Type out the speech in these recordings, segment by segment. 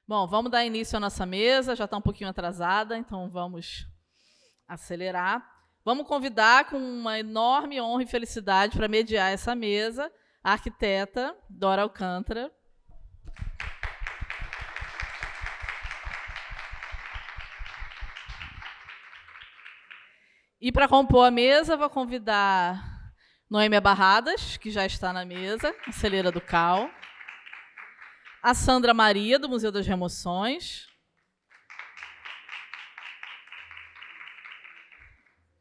Bom, vamos dar início à nossa mesa, já está um pouquinho atrasada, então vamos acelerar. Vamos convidar, com uma enorme honra e felicidade, para mediar essa mesa, a arquiteta Dora Alcântara. E para compor a mesa, vou convidar Noêmia Barradas, que já está na mesa, conselheira do CAL. A Sandra Maria, do Museu das Remoções.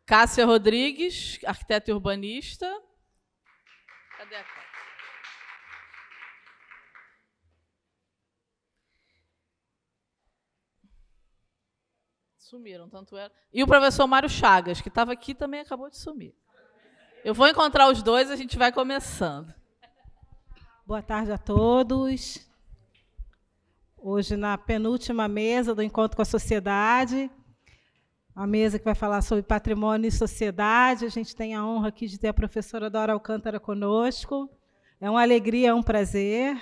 Cássia Rodrigues, arquiteta e urbanista. Cadê a Cássia? Sumiram, tanto era. E o professor Mário Chagas, que estava aqui, também acabou de sumir. Eu vou encontrar os dois e a gente vai começando. Boa tarde a todos. Hoje, na penúltima mesa do Encontro com a Sociedade, a mesa que vai falar sobre patrimônio e sociedade, a gente tem a honra aqui de ter a professora Dora Alcântara conosco. É uma alegria, é um prazer.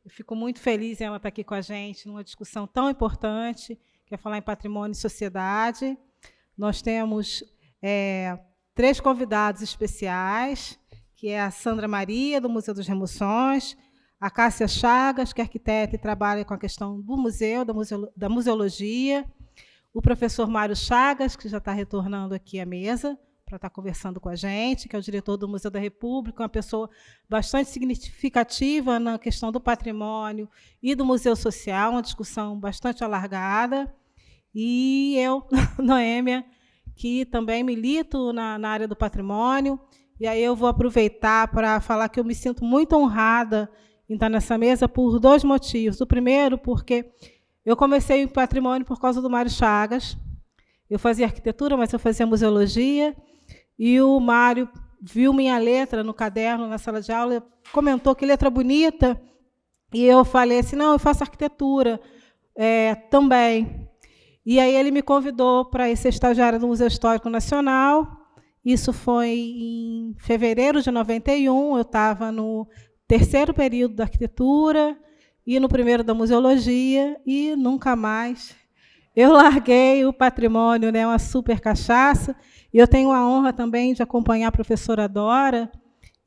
Eu fico muito feliz em ela estar aqui com a gente, numa discussão tão importante, que é falar em patrimônio e sociedade. Nós temos 3 convidados especiais, que é a Sandra Maria, do Museu das Remoções, a Cássia Chagas, que é arquiteta e trabalha com a questão do museu, da museologia, o professor Mário Chagas, que já está retornando aqui à mesa para estar conversando com a gente, que é o diretor do Museu da República, uma pessoa bastante significativa na questão do patrimônio e do museu social, uma discussão bastante alargada. E eu, Noêmia, que também milito na área do patrimônio, e aí eu vou aproveitar para falar que eu me sinto muito honrada em estar nessa mesa por 2 motivos. O primeiro, porque eu comecei em patrimônio por causa do Mário Chagas. Eu fazia arquitetura, mas eu fazia museologia, e o Mário viu minha letra no caderno, na sala de aula, comentou que letra bonita, e eu falei assim, não, eu faço arquitetura também. E aí ele me convidou para ser estagiária do Museu Histórico Nacional. Isso foi em fevereiro de 91, eu estava no 3º período da arquitetura e no 1º da museologia, e nunca mais eu larguei o patrimônio, né, uma super cachaça. E eu tenho a honra também de acompanhar a professora Dora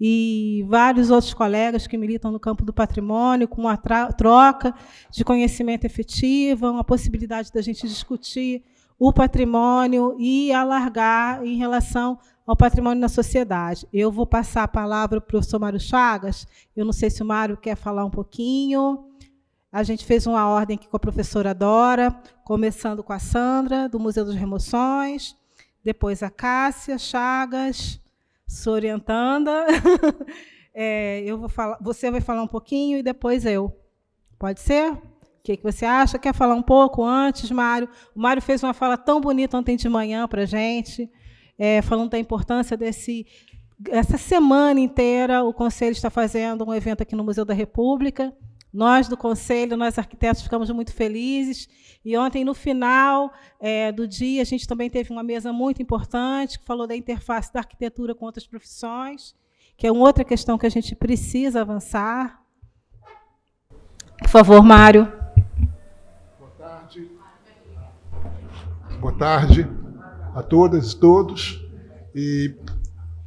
e vários outros colegas que militam no campo do patrimônio, com uma troca de conhecimento efetiva, uma possibilidade da gente discutir o patrimônio e alargar em relação ao patrimônio na sociedade. Eu vou passar a palavra para o professor Mário Chagas. Eu não sei se o Mário quer falar um pouquinho. A gente fez uma ordem aqui com a professora Dora, começando com a Sandra, do Museu das Remoções, depois a Cássia Chagas, sua orientanda. Eu vou falar, você vai falar um pouquinho e depois eu. Pode ser? O que você acha? Quer falar um pouco antes, Mário? O Mário fez uma fala tão bonita ontem de manhã para a gente, falando da importância essa semana inteira, o Conselho está fazendo um evento aqui no Museu da República. Nós, do Conselho, nós arquitetos, ficamos muito felizes. E ontem, no final do dia, a gente também teve uma mesa muito importante, que falou da interface da arquitetura com outras profissões, que é uma outra questão que a gente precisa avançar. Por favor, Mário. Boa tarde. Boa tarde a todas e todos.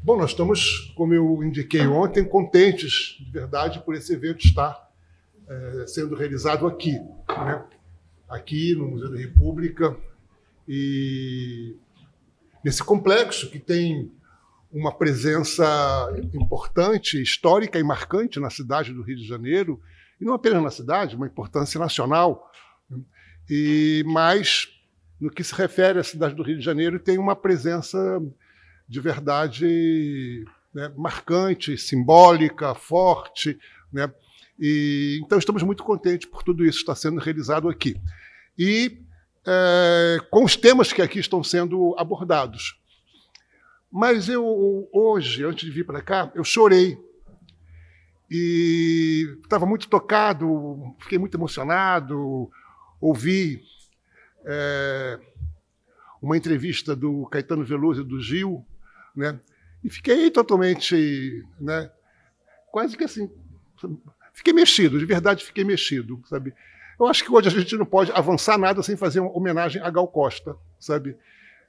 Bom, nós estamos, como eu indiquei ontem, contentes, de verdade, por esse evento estar sendo realizado aqui, né? Aqui no Museu da República, e nesse complexo que tem uma presença importante, histórica e marcante na cidade do Rio de Janeiro, e não apenas na cidade, uma importância nacional, mas no que se refere à cidade do Rio de Janeiro, tem uma presença de verdade, né, marcante, simbólica, forte, né? Então, estamos muito contentes por tudo isso estar sendo realizado aqui. E com os temas que aqui estão sendo abordados. Mas eu, hoje, antes de vir para cá, eu chorei. E estava muito tocado, fiquei muito emocionado, ouvi uma entrevista do Caetano Veloso e do Gil, né? E fiquei totalmente, né, quase que assim... Fiquei mexido, de verdade fiquei mexido, sabe? Eu acho que hoje a gente não pode avançar nada sem fazer uma homenagem a Gal Costa, sabe?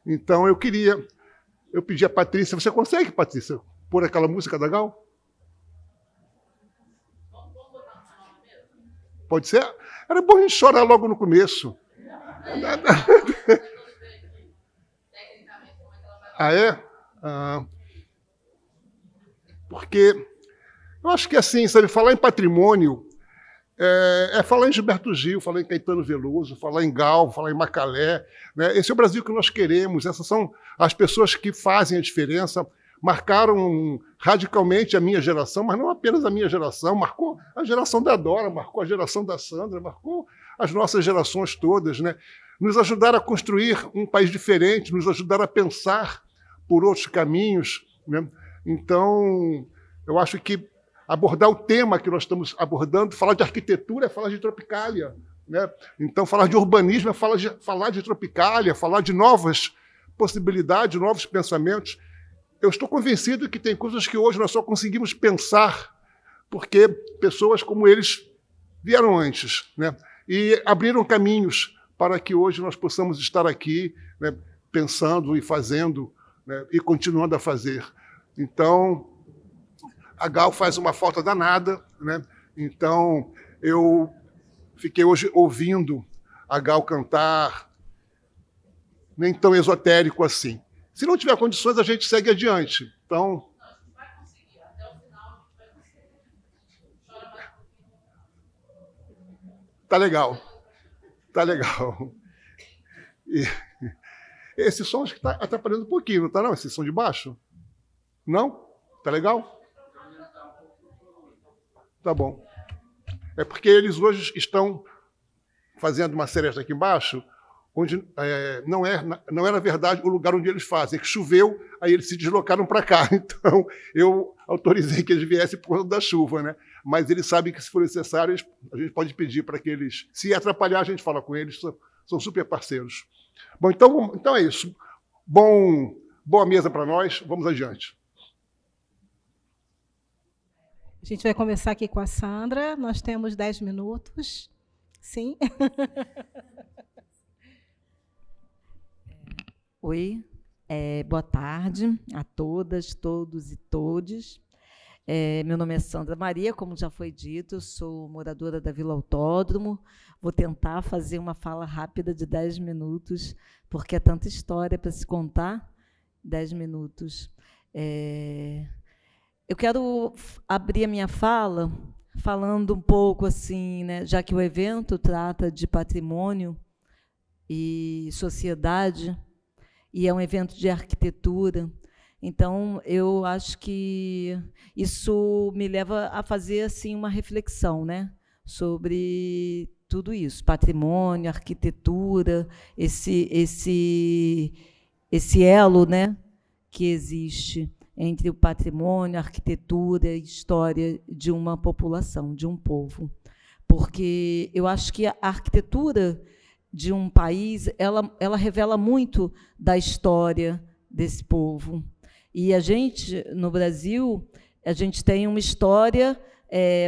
Então eu pedi a Patrícia, você consegue, Patrícia, pôr aquela música da Gal? Pode ser? Era bom a gente chorar logo no começo. Ah, é? Porque eu acho que assim, sabe, falar em patrimônio é falar em Gilberto Gil, falar em Caetano Veloso, falar em Gal, falar em Macalé. Né? Esse é o Brasil que nós queremos, essas são as pessoas que fazem a diferença, marcaram radicalmente a minha geração, mas não apenas a minha geração, marcou a geração da Dora, marcou a geração da Sandra, marcou as nossas gerações todas. Né? Nos ajudaram a construir um país diferente, nos ajudaram a pensar por outros caminhos. Né? Então, eu acho que abordar o tema que nós estamos abordando, falar de arquitetura é falar de Tropicália. Né? Então, falar de urbanismo é falar de Tropicália, falar de novas possibilidades, novos pensamentos. Eu estou convencido que tem coisas que hoje nós só conseguimos pensar porque pessoas como eles vieram antes, né? E abriram caminhos para que hoje nós possamos estar aqui, né, pensando e fazendo, né, e continuando a fazer. Então, a Gal faz uma falta danada, né? Então, eu fiquei hoje ouvindo a Gal cantar, nem tão esotérico assim. Se não tiver condições, a gente segue adiante. Então, vai conseguir. Até o final, vai conseguir. Tá legal. Tá legal. E esse som acho que está atrapalhando um pouquinho, não está não? Esse som de baixo? Não? Tá legal? Tá bom. É porque eles hoje estão fazendo uma seresta aqui embaixo, onde não é, na verdade, o lugar onde eles fazem. É que choveu, aí eles se deslocaram para cá. Então, eu autorizei que eles viessem por conta da chuva, né? Mas eles sabem que, se for necessário, a gente pode pedir para que eles... Se atrapalhar, a gente fala com eles, são super parceiros. Bom, então é isso. Boa mesa para nós, vamos adiante. A gente vai começar aqui com a Sandra. Nós temos 10 minutos. Sim. Oi, boa tarde a todas, todos e todes. Meu nome é Sandra Maria, como já foi dito, eu sou moradora da Vila Autódromo. Vou tentar fazer uma fala rápida de 10 minutos, porque é tanta história para se contar. 10 minutos. Eu quero abrir a minha fala falando um pouco assim, né, já que o evento trata de patrimônio e sociedade, e é um evento de arquitetura. Então, eu acho que isso me leva a fazer assim, uma reflexão, né, sobre tudo isso, patrimônio, arquitetura, esse elo, né, que existe entre o patrimônio, a arquitetura e a história de uma população, de um povo. Porque eu acho que a arquitetura de um país, ela revela muito da história desse povo. E a gente, no Brasil, a gente tem uma história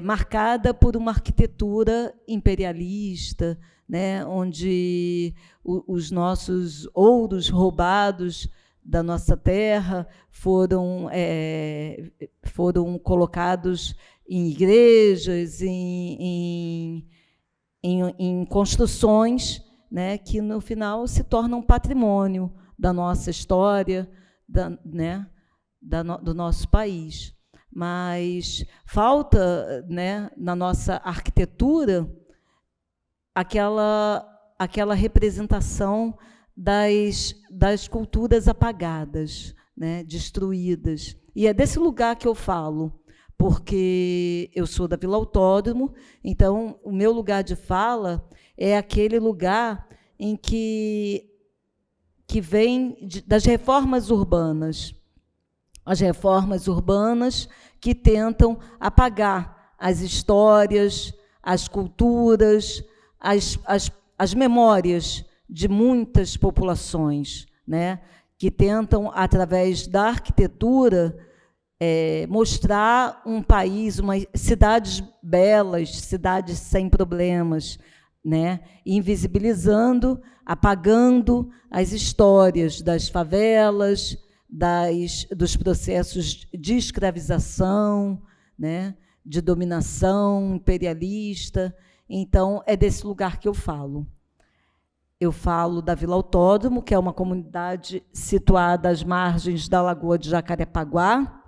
marcada por uma arquitetura imperialista, né, onde os nossos ouros roubados da nossa terra foram colocados em igrejas, em construções, né, que, no final, se tornam patrimônio da nossa história, do nosso país. Mas falta, né, na nossa arquitetura aquela representação das culturas apagadas, né, destruídas. E é desse lugar que eu falo, porque eu sou da Vila Autódromo, então o meu lugar de fala é aquele lugar em que vem das reformas urbanas. As reformas urbanas que tentam apagar as histórias, as culturas, as memórias de muitas populações, né, que tentam, através da arquitetura, mostrar um país, cidades belas, cidades sem problemas, né, invisibilizando, apagando as histórias das favelas, dos processos de escravização, né, de dominação imperialista. Então, é desse lugar que eu falo. Eu falo da Vila Autódromo, que é uma comunidade situada às margens da Lagoa de Jacarepaguá,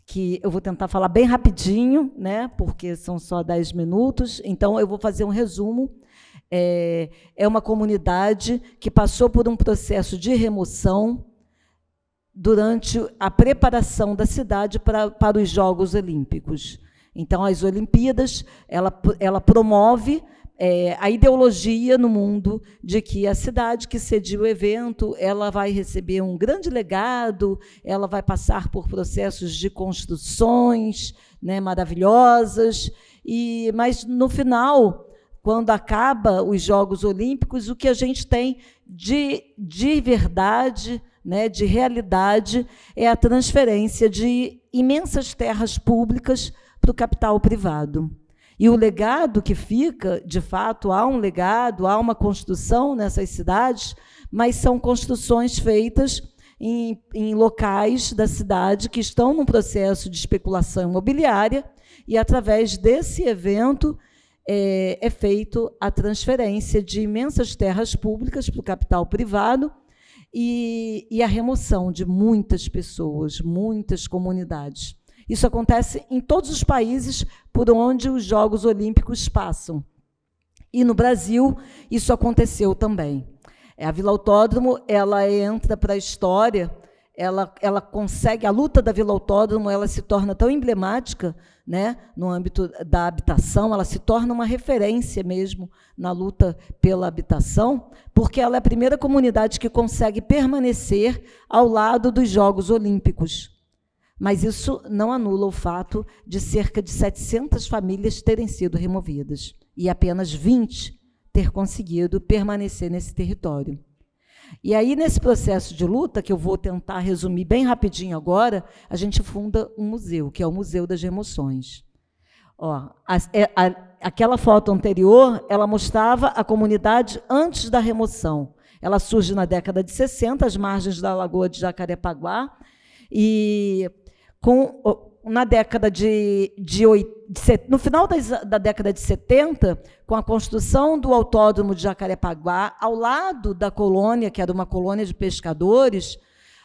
que eu vou tentar falar bem rapidinho, né, porque são só 10 minutos, então eu vou fazer um resumo. É uma comunidade que passou por um processo de remoção durante a preparação da cidade para os Jogos Olímpicos. Então, as Olimpíadas, ela promove a ideologia no mundo de que a cidade que cedia o evento, ela vai receber um grande legado, ela vai passar por processos de construções, né, maravilhosas, mas, no final, quando acaba os Jogos Olímpicos, o que a gente tem de verdade, né, de realidade, é a transferência de imensas terras públicas para o capital privado. E o legado que fica, de fato, há um legado, há uma construção nessas cidades, mas são construções feitas em locais da cidade que estão num processo de especulação imobiliária, e, através desse evento, é feito a transferência de imensas terras públicas para o capital privado e a remoção de muitas pessoas, muitas comunidades. Isso acontece em todos os países por onde os Jogos Olímpicos passam. E, no Brasil, isso aconteceu também. A Vila Autódromo, ela entra para a história, ela consegue, a luta da Vila Autódromo, ela se torna tão emblemática, né, no âmbito da habitação, ela se torna uma referência mesmo na luta pela habitação, porque ela é a primeira comunidade que consegue permanecer ao lado dos Jogos Olímpicos. Mas isso não anula o fato de cerca de 700 famílias terem sido removidas e apenas 20 ter conseguido permanecer nesse território. E aí, nesse processo de luta, que eu vou tentar resumir bem rapidinho agora, a gente funda um museu, que é o Museu das Remoções. Aquela foto anterior, ela mostrava a comunidade antes da remoção. Ela surge na década de 60, às margens da Lagoa de Jacarepaguá, e na década no final da década de 70, com a construção do Autódromo de Jacarepaguá, ao lado da colônia, que era uma colônia de pescadores,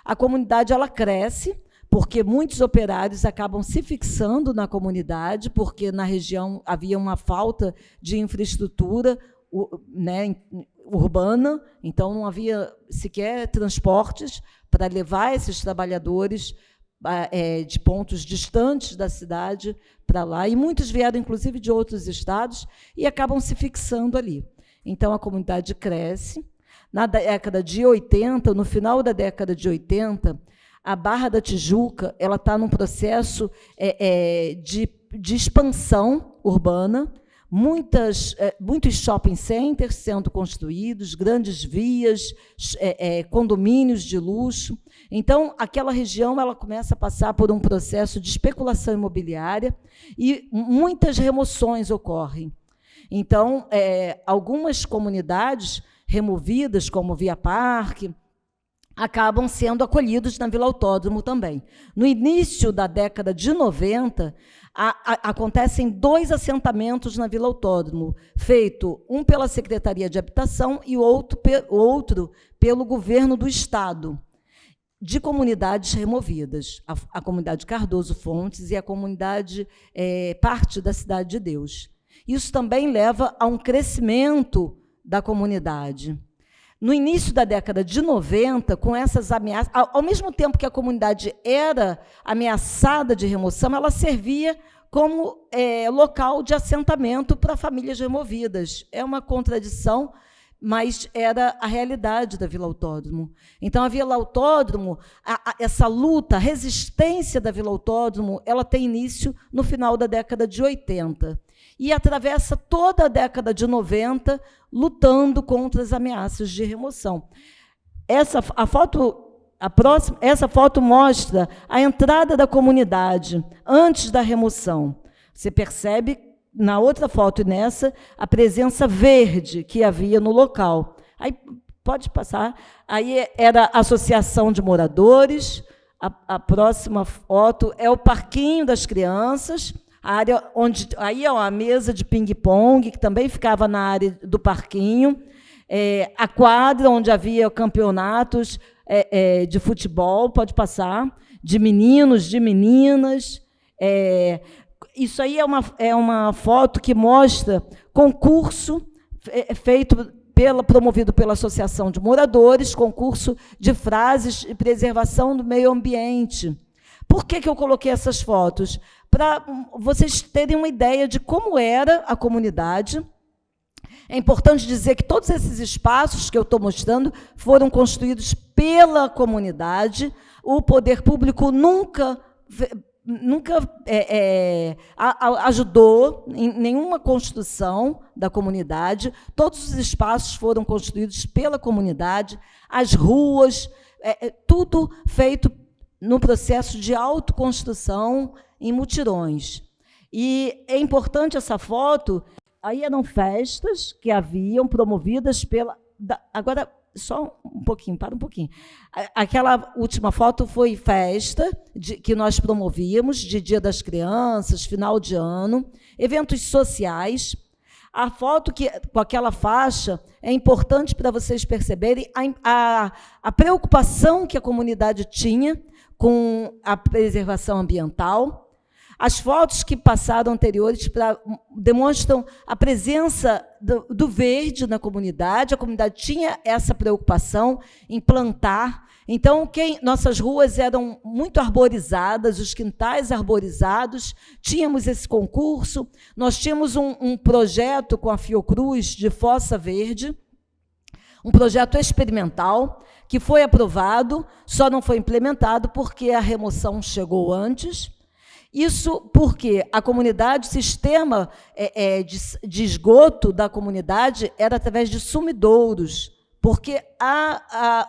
a comunidade ela cresce, porque muitos operários acabam se fixando na comunidade, porque na região havia uma falta de infraestrutura, né, urbana, então não havia sequer transportes para levar esses trabalhadores de pontos distantes da cidade para lá, e muitos vieram, inclusive, de outros estados, e acabam se fixando ali. Então, a comunidade cresce. Na década de 80, no final da década de 80, a Barra da Tijuca está num processo de expansão urbana, muitos shopping centers sendo construídos, grandes vias, condomínios de luxo. Então, aquela região ela começa a passar por um processo de especulação imobiliária e muitas remoções ocorrem. Então, algumas comunidades removidas, como Via Parque, acabam sendo acolhidos na Vila Autódromo também. No início da década de 90, acontecem 2 assentamentos na Vila Autódromo, feito um pela Secretaria de Habitação e outro pelo governo do Estado, de comunidades removidas, a comunidade Cardoso Fontes e a comunidade parte da Cidade de Deus. Isso também leva a um crescimento da comunidade. No início da década de 90, com essas ameaças, ao mesmo tempo que a comunidade era ameaçada de remoção, ela servia como local de assentamento para famílias removidas. É uma contradição, mas era a realidade da Vila Autódromo. Então, a Vila Autódromo, essa luta, a resistência da Vila Autódromo, ela tem início no final da década de 80 e atravessa toda a década de 90, lutando contra as ameaças de remoção. Essa foto mostra a entrada da comunidade antes da remoção. Você percebe, na outra foto e nessa, a presença verde que havia no local. Aí, pode passar. Aí era a associação de moradores. A próxima foto é o parquinho das crianças, a área onde aí é uma mesa de ping-pong, que também ficava na área do parquinho, a quadra onde havia campeonatos de futebol, pode passar, de meninos, de meninas. Isso aí é uma foto que mostra concurso feito promovido pela Associação de Moradores, concurso de frases de preservação do meio ambiente. Por que eu coloquei essas fotos? Para vocês terem uma ideia de como era a comunidade. É importante dizer que todos esses espaços que eu estou mostrando foram construídos pela comunidade. O poder público nunca ajudou em nenhuma construção da comunidade. Todos os espaços foram construídos pela comunidade, as ruas, tudo feito no processo de autoconstrução em mutirões. E é importante essa foto. Aí eram festas que haviam promovidas pela... Agora, só um pouquinho, para um pouquinho. Aquela última foto foi festa que nós promovíamos, de Dia das Crianças, final de ano, eventos sociais. A foto com aquela faixa é importante para vocês perceberem a preocupação que a comunidade tinha com a preservação ambiental. As fotos que passaram anteriores demonstram a presença do verde na comunidade. A comunidade tinha essa preocupação em plantar. Então, nossas ruas eram muito arborizadas, os quintais arborizados. Tínhamos esse concurso. Nós tínhamos um projeto com a Fiocruz de Fossa Verde, um projeto experimental, que foi aprovado, só não foi implementado porque a remoção chegou antes. Isso porque a comunidade, o sistema de esgoto da comunidade era através de sumidouros, porque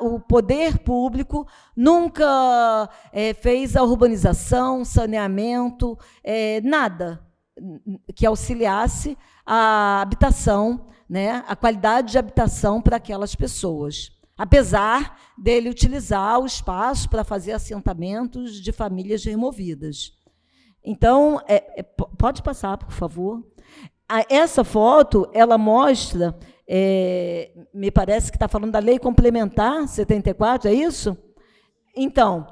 o poder público nunca fez a urbanização, saneamento, nada que auxiliasse a habitação, né, a qualidade de habitação para aquelas pessoas, apesar dele utilizar o espaço para fazer assentamentos de famílias removidas. Então, pode passar, por favor. Essa foto, ela mostra, me parece que está falando da Lei Complementar 74, é isso? Então,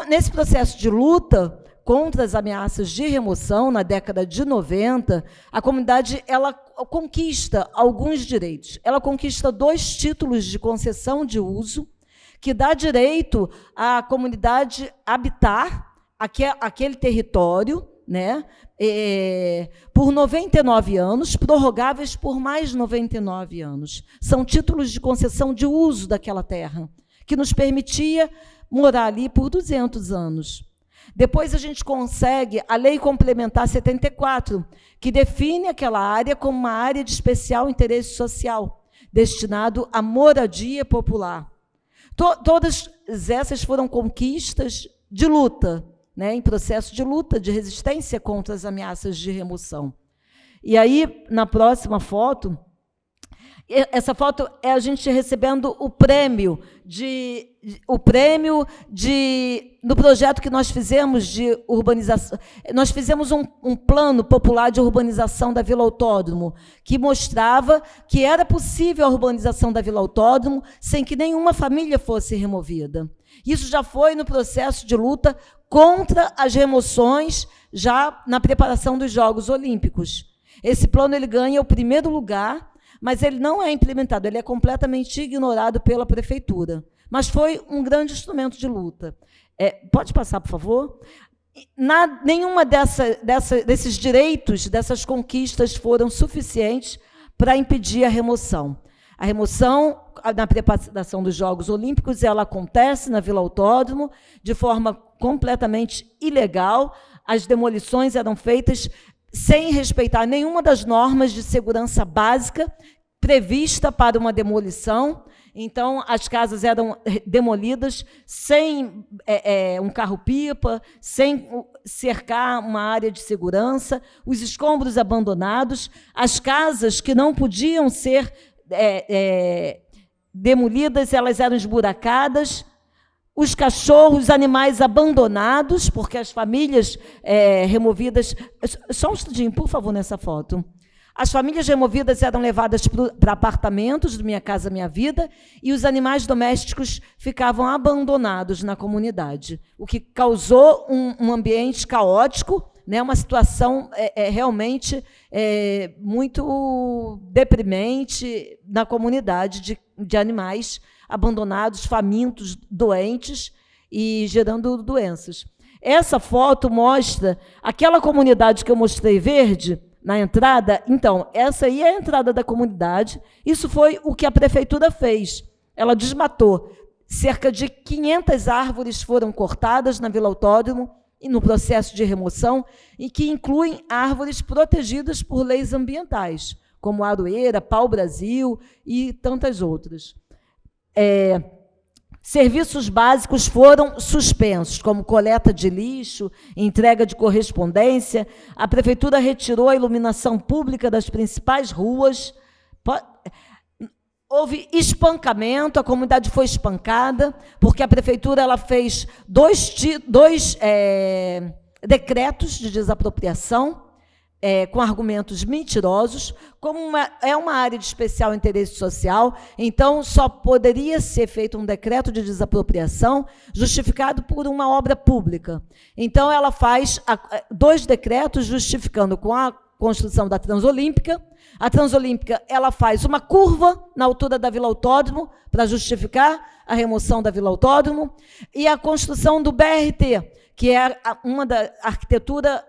nesse processo de luta contra as ameaças de remoção, na década de 90, a comunidade ela conquista alguns direitos. Ela conquista 2 títulos de concessão de uso, que dá direito à comunidade habitar aquele território, né, por 99 anos, prorrogáveis por mais 99 anos. São títulos de concessão de uso daquela terra, que nos permitia morar ali por 200 anos. Depois a gente consegue a Lei Complementar 74, que define aquela área como uma área de especial interesse social, destinado à moradia popular. Todas essas foram conquistas de luta, né, em processo de luta, de resistência contra as ameaças de remoção. E aí, na próxima foto, essa foto é a gente recebendo o prêmio no projeto que nós fizemos de urbanização. Nós fizemos um plano popular de urbanização da Vila Autódromo, que mostrava que era possível a urbanização da Vila Autódromo sem que nenhuma família fosse removida. Isso já foi no processo de luta contra as remoções, já na preparação dos Jogos Olímpicos. Esse plano ele ganha o 1º lugar, mas ele não é implementado, ele é completamente ignorado pela prefeitura. Mas foi um grande instrumento de luta. Pode passar, por favor? Nenhuma desses direitos, dessas conquistas, foram suficientes para impedir a remoção. A remoção, na preparação dos Jogos Olímpicos, ela acontece na Vila Autódromo de forma completamente ilegal. As demolições eram feitas sem respeitar nenhuma das normas de segurança básica prevista para uma demolição. Então, as casas eram demolidas sem um carro-pipa, sem cercar uma área de segurança, os escombros abandonados, as casas que não podiam ser demolidas, elas eram esburacadas, os cachorros, os animais abandonados, porque as famílias removidas... Só um instantinho, por favor, nessa foto. As famílias removidas eram levadas para apartamentos do Minha Casa Minha Vida e os animais domésticos ficavam abandonados na comunidade, o que causou um ambiente caótico, né, uma situação realmente muito deprimente na comunidade de animais abandonados, famintos, doentes e gerando doenças. Essa foto mostra aquela comunidade que eu mostrei verde, na entrada. Então, essa aí é a entrada da comunidade. Isso foi o que a prefeitura fez. Ela desmatou. Cerca de 500 árvores foram cortadas na Vila Autódromo e no processo de remoção, e que incluem árvores protegidas por leis ambientais, como a Aroeira, Pau-Brasil e tantas outras. Serviços básicos foram suspensos, como coleta de lixo, entrega de correspondência. A prefeitura retirou a iluminação pública das principais ruas. Houve espancamento, a comunidade foi espancada, porque a prefeitura ela fez dois decretos de desapropriação, com argumentos mentirosos. Como é uma área de especial interesse social, então só poderia ser feito um decreto de desapropriação justificado por uma obra pública. Então, ela faz 2 decretos justificando com a construção da Transolímpica. A Transolímpica ela faz uma curva na altura da Vila Autódromo para justificar a remoção da Vila Autódromo, e a construção do BRT, que é uma da arquitetura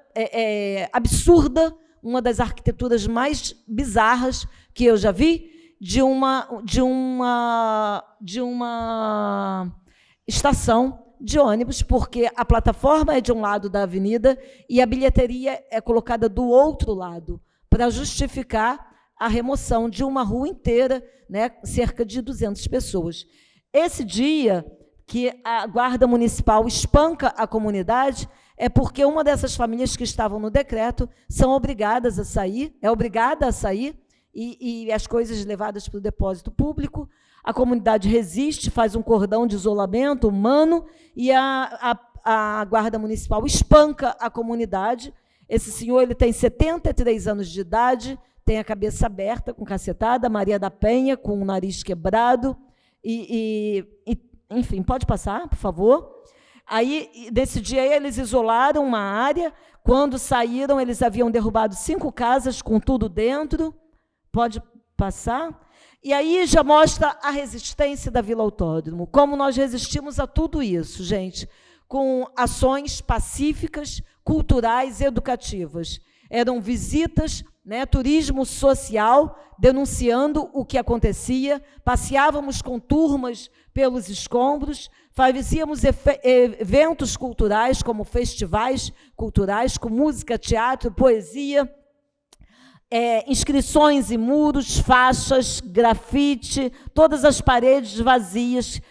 absurda, uma das arquiteturas mais bizarras que eu já vi, de uma estação de ônibus, porque a plataforma é de um lado da avenida e a bilheteria é colocada do outro lado, para justificar a remoção de uma rua inteira, né, cerca de 200 pessoas. Esse dia que a Guarda Municipal espanca a comunidade é porque uma dessas famílias que estavam no decreto são obrigadas a sair, obrigada a sair, e as coisas levadas para o depósito público. A comunidade resiste, faz um cordão de isolamento humano, e a Guarda Municipal espanca a comunidade. Esse senhor ele tem 73 anos de idade, tem a cabeça aberta, com cacetada, Maria da Penha, com o nariz quebrado, enfim, pode passar, por favor. Aí, nesse dia, eles isolaram uma área. Quando saíram, eles haviam derrubado 5 casas com tudo dentro. Pode passar. E aí já mostra a resistência da Vila Autódromo, como nós resistimos a tudo isso, gente, com ações pacíficas, culturais e educativas. Eram visitas, né, turismo social, denunciando o que acontecia, passeávamos com turmas pelos escombros, fazíamos eventos culturais, como festivais culturais, com música, teatro, poesia, inscrições em muros, faixas, grafite, todas as paredes vazias.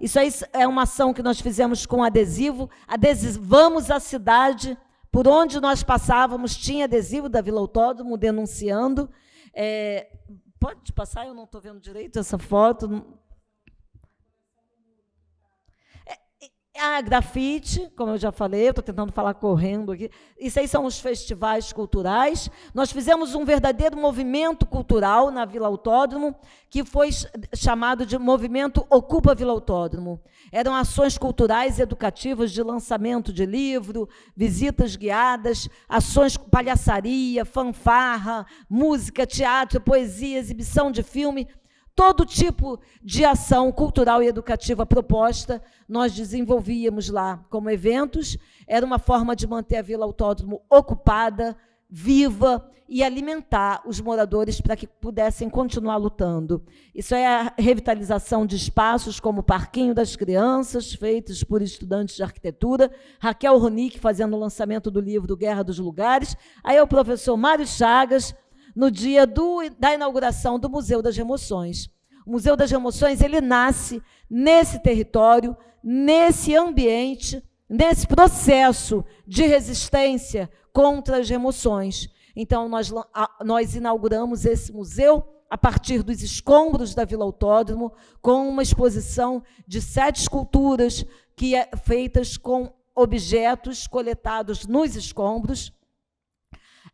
Isso aí é uma ação que nós fizemos com adesivo. Adesivamos a cidade. Por onde nós passávamos, tinha adesivo da Vila Autódromo denunciando. Pode passar? Eu não estou vendo direito essa foto. Grafite, como eu já falei, eu estou tentando falar correndo aqui. Isso aí são os festivais culturais. Nós fizemos um verdadeiro movimento cultural na Vila Autódromo, que foi chamado de Movimento Ocupa Vila Autódromo. Eram ações culturais e educativas de lançamento de livro, visitas guiadas, ações com palhaçaria, fanfarra, música, teatro, poesia, exibição de filme. Todo tipo de ação cultural e educativa proposta, nós desenvolvíamos lá como eventos. Era uma forma de manter a Vila Autódromo ocupada, viva, e alimentar os moradores para que pudessem continuar lutando. Isso é a revitalização de espaços como o Parquinho das Crianças, feitos por estudantes de arquitetura, Raquel Ronick fazendo o lançamento do livro Guerra dos Lugares, aí é o professor Mário Chagas, no dia da inauguração do Museu das Remoções. O Museu das Emoções, ele nasce nesse território, nesse ambiente, nesse processo de resistência contra as emoções. Então, nós inauguramos esse museu a partir dos escombros da Vila Autódromo, com uma exposição de 7 esculturas feitas com objetos coletados nos escombros,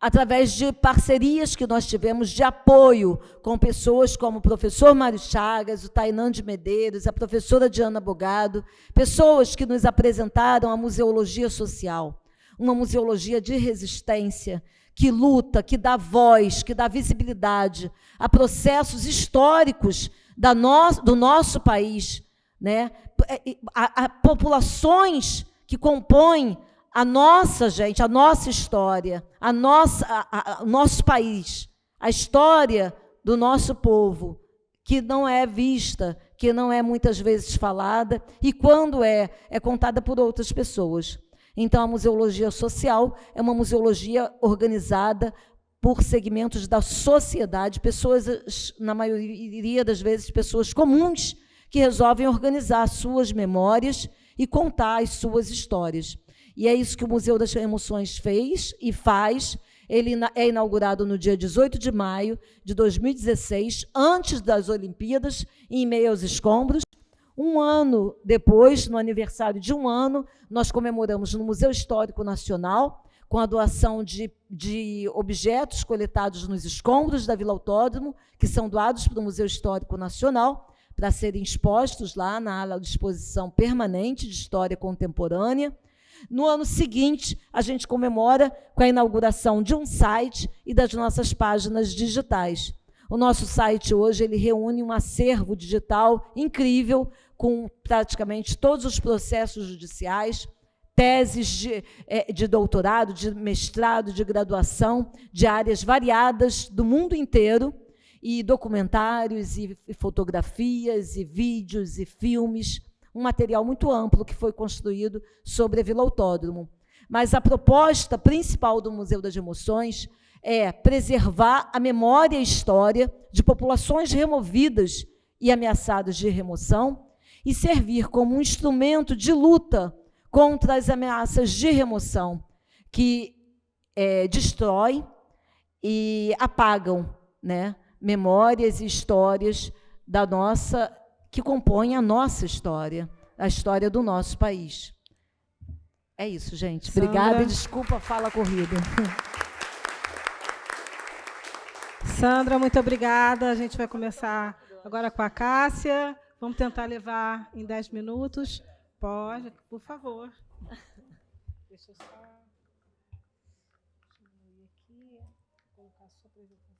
através de parcerias que nós tivemos de apoio com pessoas como o professor Mário Chagas, o Tainan de Medeiros, a professora Diana Bogado, pessoas que nos apresentaram a museologia social, uma museologia de resistência, que luta, que dá voz, que dá visibilidade a processos históricos do nosso país, né? a populações que compõem a nossa gente, a nossa história, o nosso país, a história do nosso povo, que não é vista, que não é muitas vezes falada, e quando é contada por outras pessoas. Então, a museologia social é uma museologia organizada por segmentos da sociedade, pessoas, na maioria das vezes, pessoas comuns, que resolvem organizar suas memórias e contar as suas histórias. E é isso que o Museu das Emoções fez e faz. Ele é inaugurado no dia 18 de maio de 2016, antes das Olimpíadas, em meio aos escombros. Um ano depois, no aniversário de 1 ano, nós comemoramos no Museu Histórico Nacional, com a doação de objetos coletados nos escombros da Vila Autódromo, que são doados para o Museu Histórico Nacional, para serem expostos lá na ala de exposição permanente de História Contemporânea. No ano seguinte, a gente comemora com a inauguração de um site e das nossas páginas digitais. O nosso site hoje ele reúne um acervo digital incrível, com praticamente todos os processos judiciais, teses de doutorado, de mestrado, de graduação, de áreas variadas do mundo inteiro, e documentários, e fotografias, e vídeos, e filmes, um material muito amplo que foi construído sobre a Vila Autódromo. Mas a proposta principal do Museu das Emoções é preservar a memória e a história de populações removidas e ameaçadas de remoção e servir como um instrumento de luta contra as ameaças de remoção que destroem e apagam, né, memórias e histórias que compõem a nossa história, a história do nosso país. É isso, gente. Sandra. Obrigada e desculpa a fala corrida. Sandra, muito obrigada. A gente vai começar agora com a Cássia. Vamos tentar levar em 10 minutos. Pode, por favor. Deixa eu só diminuir aqui, colocar a sua apresentação.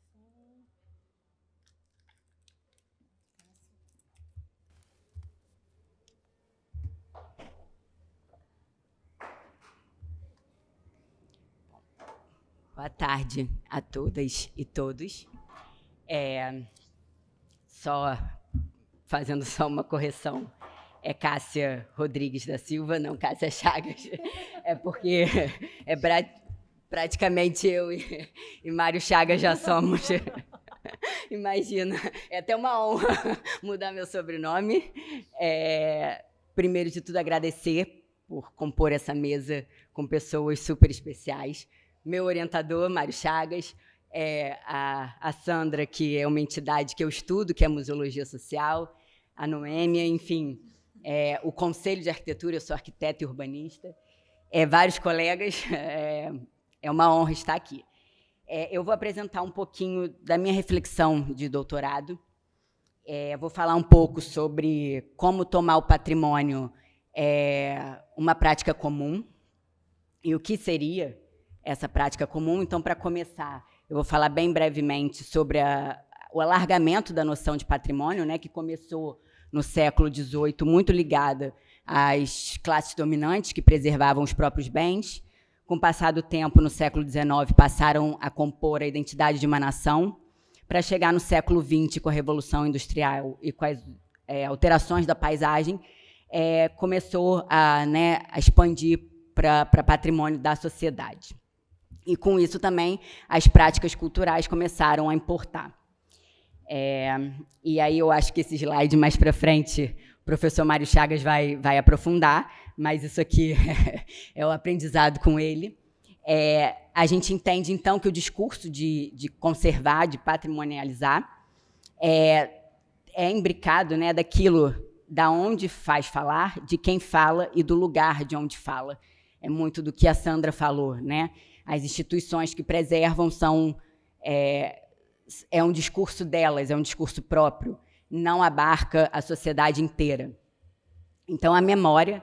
Boa tarde a todas e todos. Fazendo só uma correção, é Cássia Rodrigues da Silva, não Cássia Chagas. É porque praticamente eu e Mário Chagas já somos. Imagina, é até uma honra mudar meu sobrenome. Primeiro de tudo, agradecer por compor essa mesa com pessoas super especiais. Meu orientador, Mário Chagas, a Sandra, que é uma entidade que eu estudo, que é a Museologia Social, a Noêmia, enfim, o Conselho de Arquitetura, eu sou arquiteta e urbanista, vários colegas, é uma honra estar aqui. Eu vou apresentar um pouquinho da minha reflexão de doutorado, vou falar um pouco sobre como tomar o patrimônio uma prática comum e o que seria essa prática comum. Então, para começar, eu vou falar bem brevemente sobre o alargamento da noção de patrimônio, né, que começou no século XVIII, muito ligada às classes dominantes que preservavam os próprios bens. Com o passar do tempo, no século XIX, passaram a compor a identidade de uma nação, para chegar no século XX, com a Revolução Industrial e com as alterações da paisagem, começou a expandir para patrimônio da sociedade. E, com isso, também, as práticas culturais começaram a importar. E aí eu acho que esse slide mais para frente o professor Mário Chagas vai aprofundar, mas isso aqui é o aprendizado com ele. A gente entende, então, que o discurso de conservar, de patrimonializar, é imbricado, né, daquilo da onde faz falar, de quem fala e do lugar de onde fala. É muito do que a Sandra falou, né? As instituições que preservam são... É um discurso delas, é um discurso próprio, não abarca a sociedade inteira. Então, a memória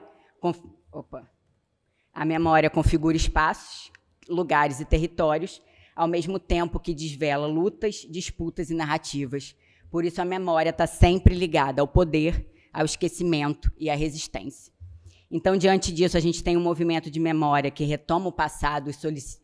configura espaços, lugares e territórios, ao mesmo tempo que desvela lutas, disputas e narrativas. Por isso, a memória está sempre ligada ao poder, ao esquecimento e à resistência. Então, diante disso, a gente tem um movimento de memória que retoma o passado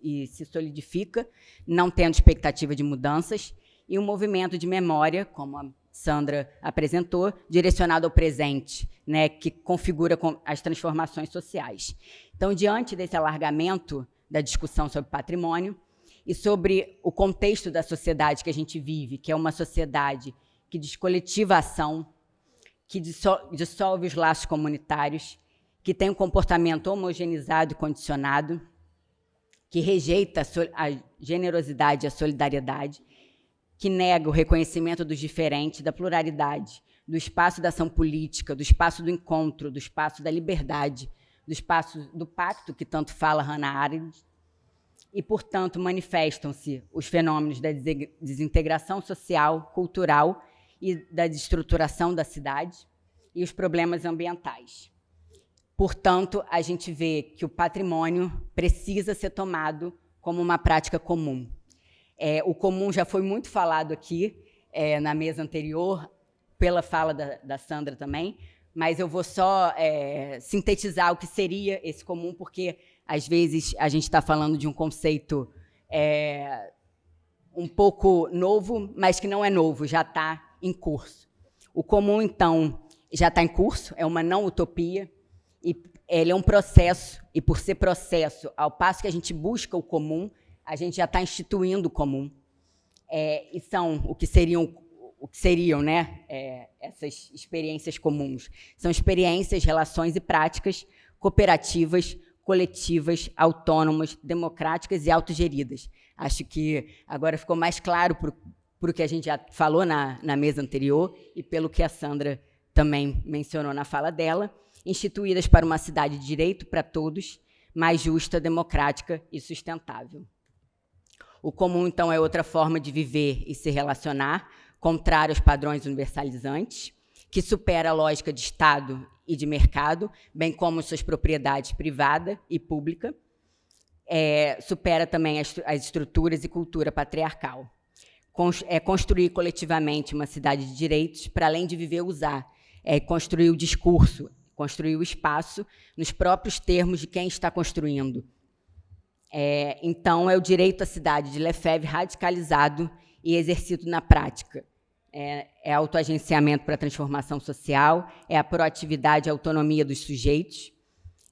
e se solidifica, não tendo expectativa de mudanças, e um movimento de memória, como a Sandra apresentou, direcionado ao presente, né, que configura as transformações sociais. Então, diante desse alargamento da discussão sobre patrimônio e sobre o contexto da sociedade que a gente vive, que é uma sociedade que descoletiva a ação, que dissolve os laços comunitários, que tem um comportamento homogeneizado e condicionado, que rejeita a generosidade e a solidariedade, que nega o reconhecimento dos diferentes, da pluralidade, do espaço da ação política, do espaço do encontro, do espaço da liberdade, do espaço do pacto, que tanto fala Hannah Arendt, e, portanto, manifestam-se os fenômenos da desintegração social, cultural e da destruturação da cidade e os problemas ambientais. Portanto, a gente vê que o patrimônio precisa ser tomado como uma prática comum. O comum já foi muito falado aqui na mesa anterior, pela fala da Sandra também, mas eu vou só sintetizar o que seria esse comum, porque, às vezes, a gente está falando de um conceito um pouco novo, mas que não é novo, já está em curso. O comum, então, já está em curso, é uma não-utopia, e ele é um processo, e por ser processo, ao passo que a gente busca o comum, a gente já está instituindo o comum. E são o que seriam, né, essas experiências comuns. São experiências, relações e práticas cooperativas, coletivas, autônomas, democráticas e autogeridas. Acho que agora ficou mais claro por que a gente já falou na mesa anterior e pelo que a Sandra também mencionou na fala dela, instituídas para uma cidade de direito para todos, mais justa, democrática e sustentável. O comum, então, é outra forma de viver e se relacionar, contrário aos padrões universalizantes, que supera a lógica de Estado e de mercado, bem como suas propriedades privada e pública, supera também as estruturas e cultura patriarcal. Construir coletivamente uma cidade de direitos, para além de viver usar, construir o discurso, construir o espaço nos próprios termos de quem está construindo. Então, é o direito à cidade de Lefebvre radicalizado e exercido na prática. É autoagenciamento para a transformação social, é a proatividade e autonomia dos sujeitos,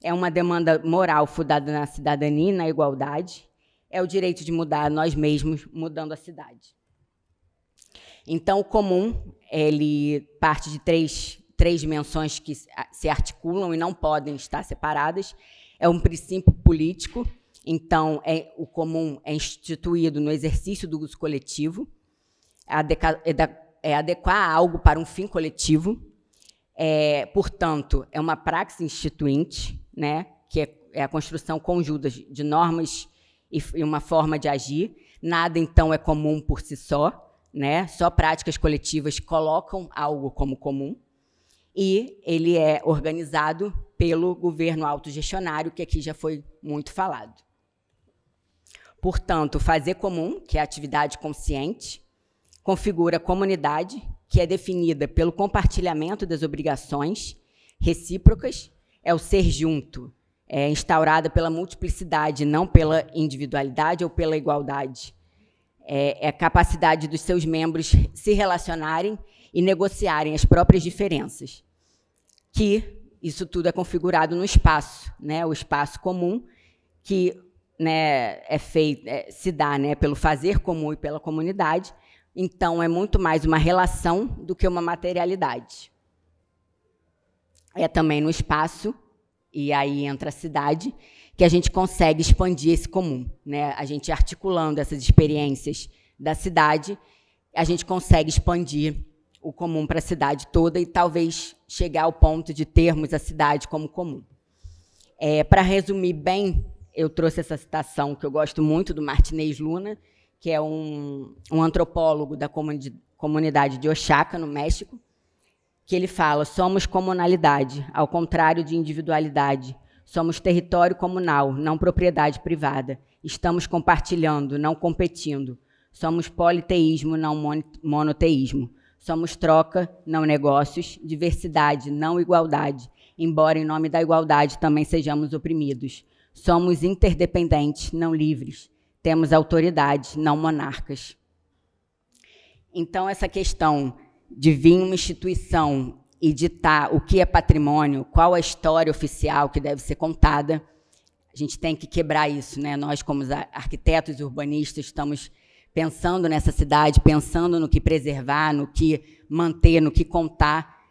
é uma demanda moral fundada na cidadania e na igualdade, é o direito de mudar nós mesmos, mudando a cidade. Então, o comum, ele parte de três dimensões que se articulam e não podem estar separadas. É um princípio político, então o comum é instituído no exercício do uso coletivo, adequar algo para um fim coletivo, portanto, é uma praxis instituinte, né, que é a construção conjunta de normas e uma forma de agir. Nada, então, é comum por si só, né, só práticas coletivas colocam algo como comum, e ele é organizado pelo governo autogestionário, que aqui já foi muito falado. Portanto, fazer comum, que é a atividade consciente, configura a comunidade, que é definida pelo compartilhamento das obrigações recíprocas, é o ser junto, é instaurada pela multiplicidade, não pela individualidade ou pela igualdade. É a capacidade dos seus membros se relacionarem e negociarem as próprias diferenças, que isso tudo é configurado no espaço, né, o espaço comum, que, né, se dá, né, pelo fazer comum e pela comunidade, Então, é muito mais uma relação do que uma materialidade. É também no espaço, e aí entra a cidade, que a gente consegue expandir esse comum, né? A gente articulando essas experiências da cidade, a gente consegue expandir o comum para a cidade toda e talvez chegar ao ponto de termos a cidade como comum. Para resumir bem, eu trouxe essa citação que eu gosto muito do Martinez Luna, que é um antropólogo da comunidade de Oaxaca, no México, que ele fala: somos comunalidade, ao contrário de individualidade. Somos território comunal, não propriedade privada. Estamos compartilhando, não competindo. Somos politeísmo, não monoteísmo. Somos troca, não negócios. Diversidade, não igualdade. Embora, em nome da igualdade, também sejamos oprimidos. Somos interdependentes, não livres. Temos autoridade, não monarcas. Então, essa questão de vir uma instituição e ditar o que é patrimônio, qual a história oficial que deve ser contada, a gente tem que quebrar isso, né? Nós, como arquitetos e urbanistas, estamos pensando nessa cidade, pensando no que preservar, no que manter, no que contar.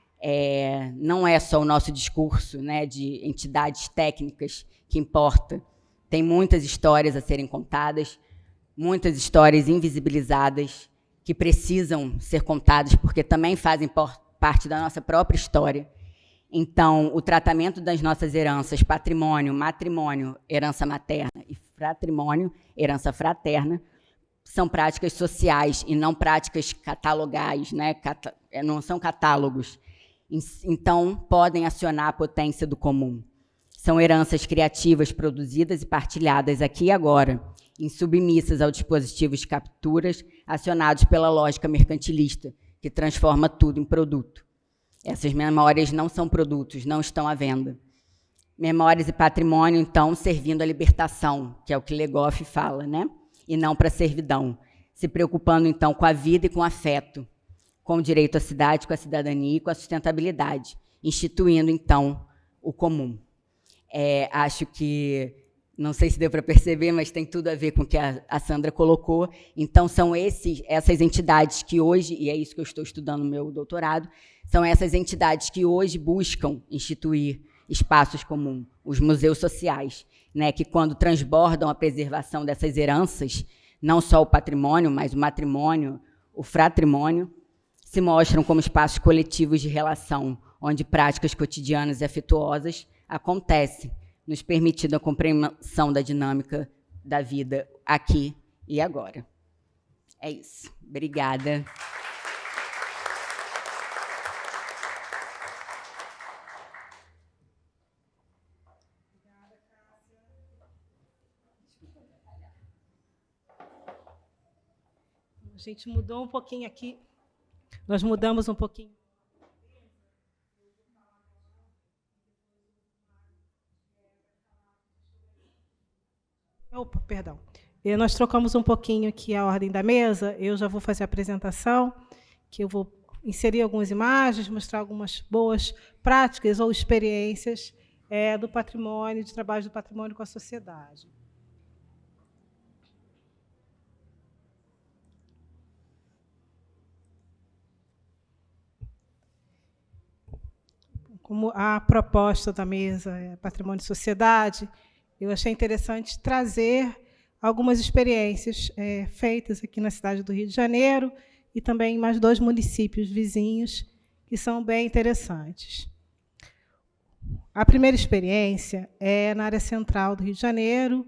Não é só o nosso discurso, né, de entidades técnicas que importa. Tem muitas histórias a serem contadas, muitas histórias invisibilizadas que precisam ser contadas porque também fazem parte da nossa própria história. Então, o tratamento das nossas heranças, patrimônio, matrimônio, herança materna e fratrimônio, herança fraterna, são práticas sociais e não práticas catalogais, né? Não são catálogos. Então, podem acionar a potência do comum. São heranças criativas produzidas e partilhadas aqui e agora, insubmissas ao dispositivo de capturas, acionados pela lógica mercantilista, que transforma tudo em produto. Essas memórias não são produtos, não estão à venda. Memórias e patrimônio, então, servindo à libertação, que é o que Legoff fala, né? E não para a servidão, se preocupando, então, com a vida e com o afeto, com o direito à cidade, com a cidadania e com a sustentabilidade, instituindo, então, o comum. Acho que, não sei se deu para perceber, mas tem tudo a ver com o que a Sandra colocou. Então, são essas entidades que hoje, e é isso que eu estou estudando no meu doutorado, são essas entidades que hoje buscam instituir espaços comuns, os museus sociais, né, que, quando transbordam a preservação dessas heranças, não só o patrimônio, mas o matrimônio, o fratrimônio, se mostram como espaços coletivos de relação, onde práticas cotidianas e afetuosas acontecem, nos permitindo a compreensão da dinâmica da vida aqui e agora. É isso. Obrigada. A gente mudou um pouquinho aqui. Nós mudamos um pouquinho. Opa, perdão. Nós trocamos um pouquinho aqui a ordem da mesa. Eu já vou fazer a apresentação, que eu vou inserir algumas imagens, mostrar algumas boas práticas ou experiências do patrimônio, de trabalho do patrimônio com a sociedade. Como a proposta da mesa é patrimônio e sociedade, eu achei interessante trazer algumas experiências feitas aqui na cidade do Rio de Janeiro e também em mais 2 municípios vizinhos, que são bem interessantes. A primeira experiência é na área central do Rio de Janeiro.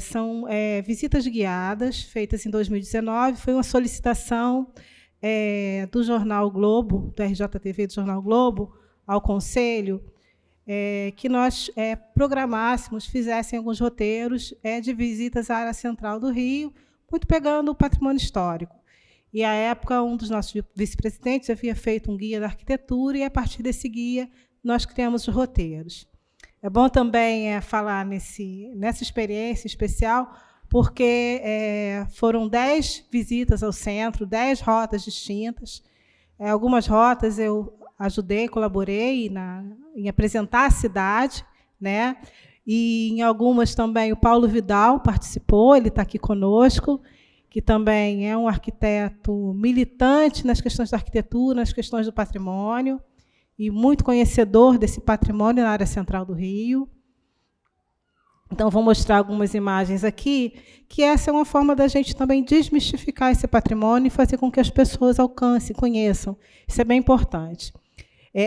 São visitas guiadas, feitas em 2019. Foi uma solicitação do Jornal Globo, do RJTV do Jornal Globo, ao Conselho, que nós programássemos, fizessem alguns roteiros de visitas à área central do Rio, muito pegando o patrimônio histórico. E, à época, um dos nossos vice-presidentes havia feito um guia da arquitetura, e, a partir desse guia, nós criamos os roteiros. É bom também falar nessa experiência especial, porque foram 10 visitas ao centro, 10 rotas distintas. Algumas rotas eu ajudei, colaborei em apresentar a cidade, né? E em algumas também o Paulo Vidal participou, ele está aqui conosco. que também é um arquiteto militante nas questões da arquitetura, nas questões do patrimônio, e muito conhecedor desse patrimônio na área central do Rio. Então, vou mostrar algumas imagens aqui, que essa é uma forma da gente também desmistificar esse patrimônio e fazer com que as pessoas alcancem, conheçam. Isso é bem importante.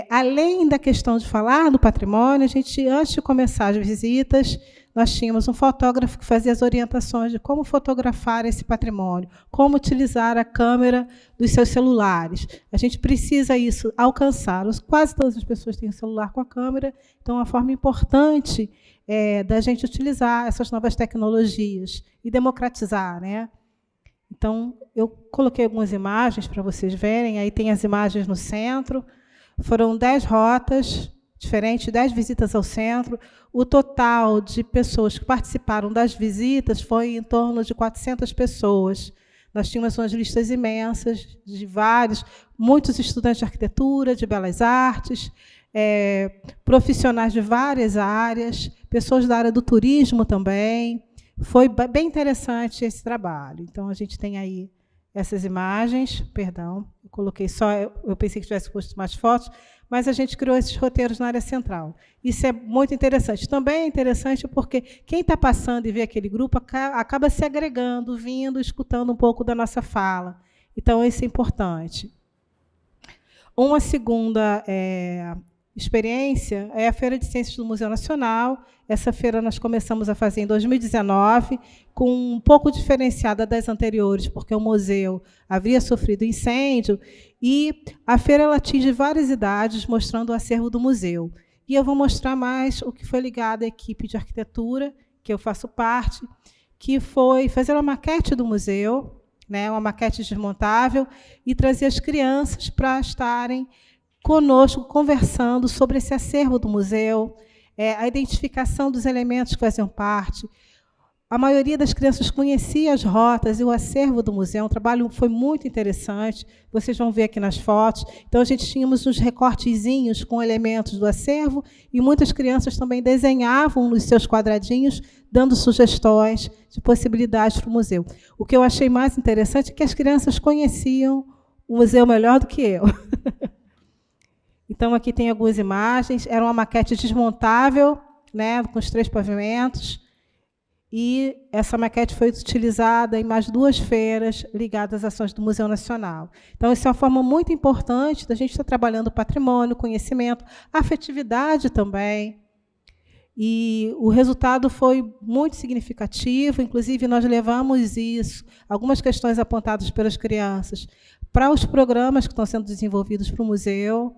Além da questão de falar do patrimônio, a gente, antes de começar as visitas, nós tínhamos um fotógrafo que fazia as orientações de como fotografar esse patrimônio, como utilizar a câmera dos seus celulares. A gente precisa isso alcançar. Quase todas as pessoas têm um celular com a câmera, então é uma forma importante da gente utilizar essas novas tecnologias e democratizar, né? Então, eu coloquei algumas imagens para vocês verem, aí tem as imagens no centro. Foram 10 rotas diferentes, 10 visitas ao centro. O total de pessoas que participaram das visitas foi em torno de 400 pessoas. Nós tínhamos umas listas imensas de muitos estudantes de arquitetura, de belas artes, profissionais de várias áreas, pessoas da área do turismo também. Foi bem interessante esse trabalho. Então, a gente tem aí essas imagens, perdão, eu coloquei só, eu pensei que tivesse posto mais fotos, mas a gente criou esses roteiros na área central. Isso é muito interessante. Também é interessante porque quem está passando e vê aquele grupo acaba se agregando, vindo, escutando um pouco da nossa fala. Então, isso é importante. Uma segunda experiência é a Feira de Ciências do Museu Nacional. Essa feira nós começamos a fazer em 2019, com um pouco diferenciada das anteriores, porque o museu havia sofrido incêndio, e a feira ela atinge várias idades, mostrando o acervo do museu. E eu vou mostrar mais o que foi ligado à equipe de arquitetura, que eu faço parte, que foi fazer uma maquete do museu, né, uma maquete desmontável, e trazer as crianças para estarem conosco, conversando sobre esse acervo do museu, a identificação dos elementos que faziam parte. A maioria das crianças conhecia as rotas e o acervo do museu. O trabalho foi muito interessante, vocês vão ver aqui nas fotos. Então, a gente tínhamos uns recortezinhos com elementos do acervo e muitas crianças também desenhavam nos seus quadradinhos, dando sugestões de possibilidades para o museu. O que eu achei mais interessante é que as crianças conheciam o museu melhor do que eu. Então, aqui tem algumas imagens. Era uma maquete desmontável, né, com os 3 pavimentos. E essa maquete foi utilizada em mais 2 feiras ligadas às ações do Museu Nacional. Então, isso é uma forma muito importante da gente estar trabalhando patrimônio, conhecimento, afetividade também. E o resultado foi muito significativo. Inclusive, nós levamos isso, algumas questões apontadas pelas crianças, para os programas que estão sendo desenvolvidos para o museu.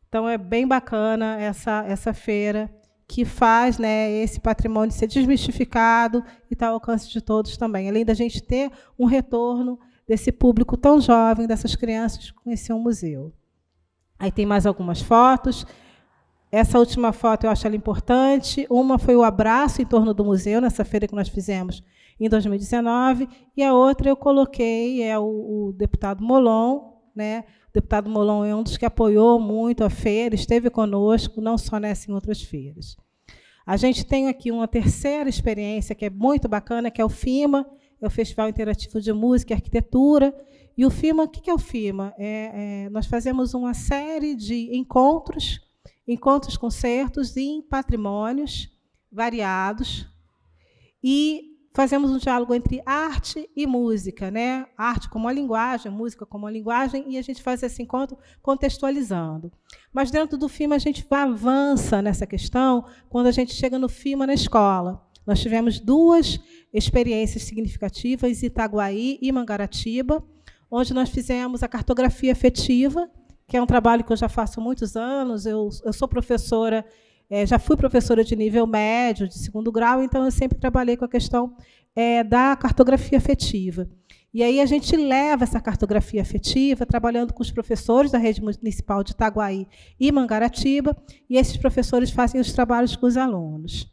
Então, é bem bacana essa feira, que faz, né, esse patrimônio ser desmistificado e estar ao alcance de todos também. Além da gente ter um retorno desse público tão jovem, dessas crianças que conheciam o museu. Aí tem mais algumas fotos. Essa última foto eu acho ela importante. Uma foi o abraço em torno do museu, nessa feira que nós fizemos em 2019, e a outra eu coloquei, o deputado Molon, né? O deputado Molon é um dos que apoiou muito a feira, esteve conosco, não só nessa, em outras feiras. A gente tem aqui uma terceira experiência que é muito bacana, que é o FIMA, é o Festival Interativo de Música e Arquitetura. E o FIMA, o que é o FIMA? Nós fazemos uma série de encontros, concertos em patrimônios variados, e fazemos um diálogo entre arte e música, né? Arte como uma linguagem, música como uma linguagem, e a gente faz esse encontro contextualizando. Mas, dentro do FIMA, a gente avança nessa questão quando a gente chega no FIMA na escola. Nós tivemos 2 experiências significativas, Itaguaí e Mangaratiba, onde nós fizemos a cartografia afetiva, que é um trabalho que eu já faço há muitos anos. Eu sou professora, já fui professora de nível médio, de 2º grau, então eu sempre trabalhei com a questão da cartografia afetiva. E aí a gente leva essa cartografia afetiva, trabalhando com os professores da rede municipal de Itaguaí e Mangaratiba, e esses professores fazem os trabalhos com os alunos.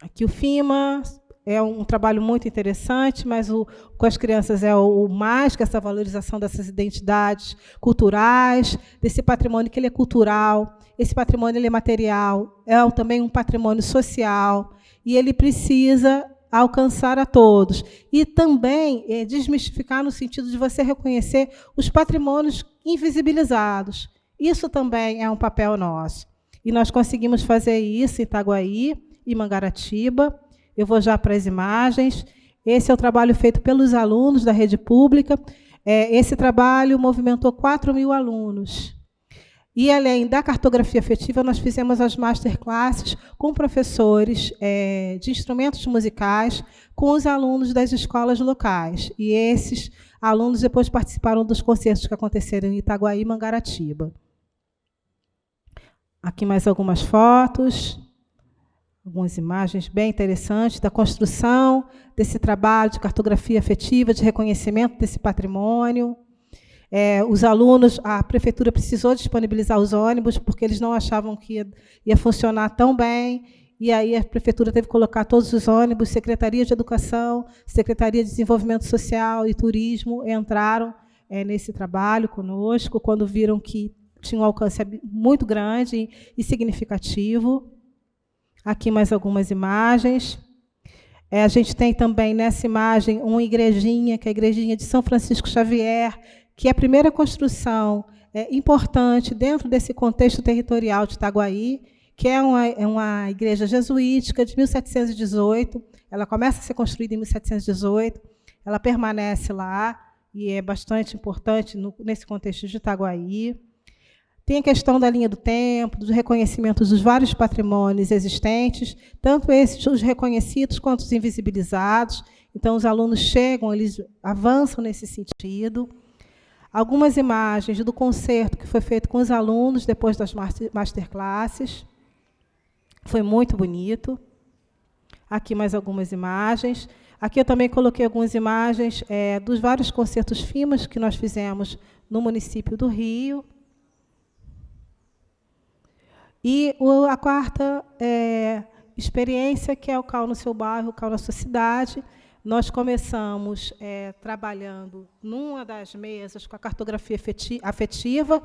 Aqui o FIMA é um trabalho muito interessante, mas com as crianças é o mais que essa valorização dessas identidades culturais, desse patrimônio que ele é cultural. Esse patrimônio ele é material, é também um patrimônio social, e ele precisa alcançar a todos. E também desmistificar no sentido de você reconhecer os patrimônios invisibilizados. Isso também é um papel nosso. E nós conseguimos fazer isso em Itaguaí e Mangaratiba. Eu vou já para as imagens. Esse é o trabalho feito pelos alunos da rede pública. Esse trabalho movimentou 4.000 alunos. E, além da cartografia afetiva, nós fizemos as masterclasses com professores de instrumentos musicais, com os alunos das escolas locais. E esses alunos depois participaram dos concertos que aconteceram em Itaguaí e Mangaratiba. Aqui mais algumas fotos, algumas imagens bem interessantes da construção desse trabalho de cartografia afetiva, de reconhecimento desse patrimônio. Os alunos, a prefeitura precisou disponibilizar os ônibus, porque eles não achavam que ia funcionar tão bem, e aí a prefeitura teve que colocar todos os ônibus, Secretaria de Educação, Secretaria de Desenvolvimento Social e Turismo entraram nesse trabalho conosco, quando viram que tinha um alcance muito grande e significativo. Aqui mais algumas imagens. A gente tem também nessa imagem uma igrejinha, que é a igrejinha de São Francisco Xavier, que é a primeira construção importante dentro desse contexto territorial de Itaguaí, que é uma igreja jesuítica de 1718. Ela começa a ser construída em 1718, ela permanece lá e é bastante importante nesse contexto de Itaguaí. Tem a questão da linha do tempo, dos reconhecimentos dos vários patrimônios existentes, tanto esses os reconhecidos quanto os invisibilizados. Então, os alunos chegam, eles avançam nesse sentido. Algumas imagens do concerto que foi feito com os alunos depois das masterclasses. Foi muito bonito. Aqui mais algumas imagens. Aqui eu também coloquei algumas imagens dos vários concertos FIMAS que nós fizemos no município do Rio. E a quarta experiência, que é o CAU no seu bairro, o CAU na sua cidade. Nós começamos trabalhando numa das mesas com a cartografia afetiva,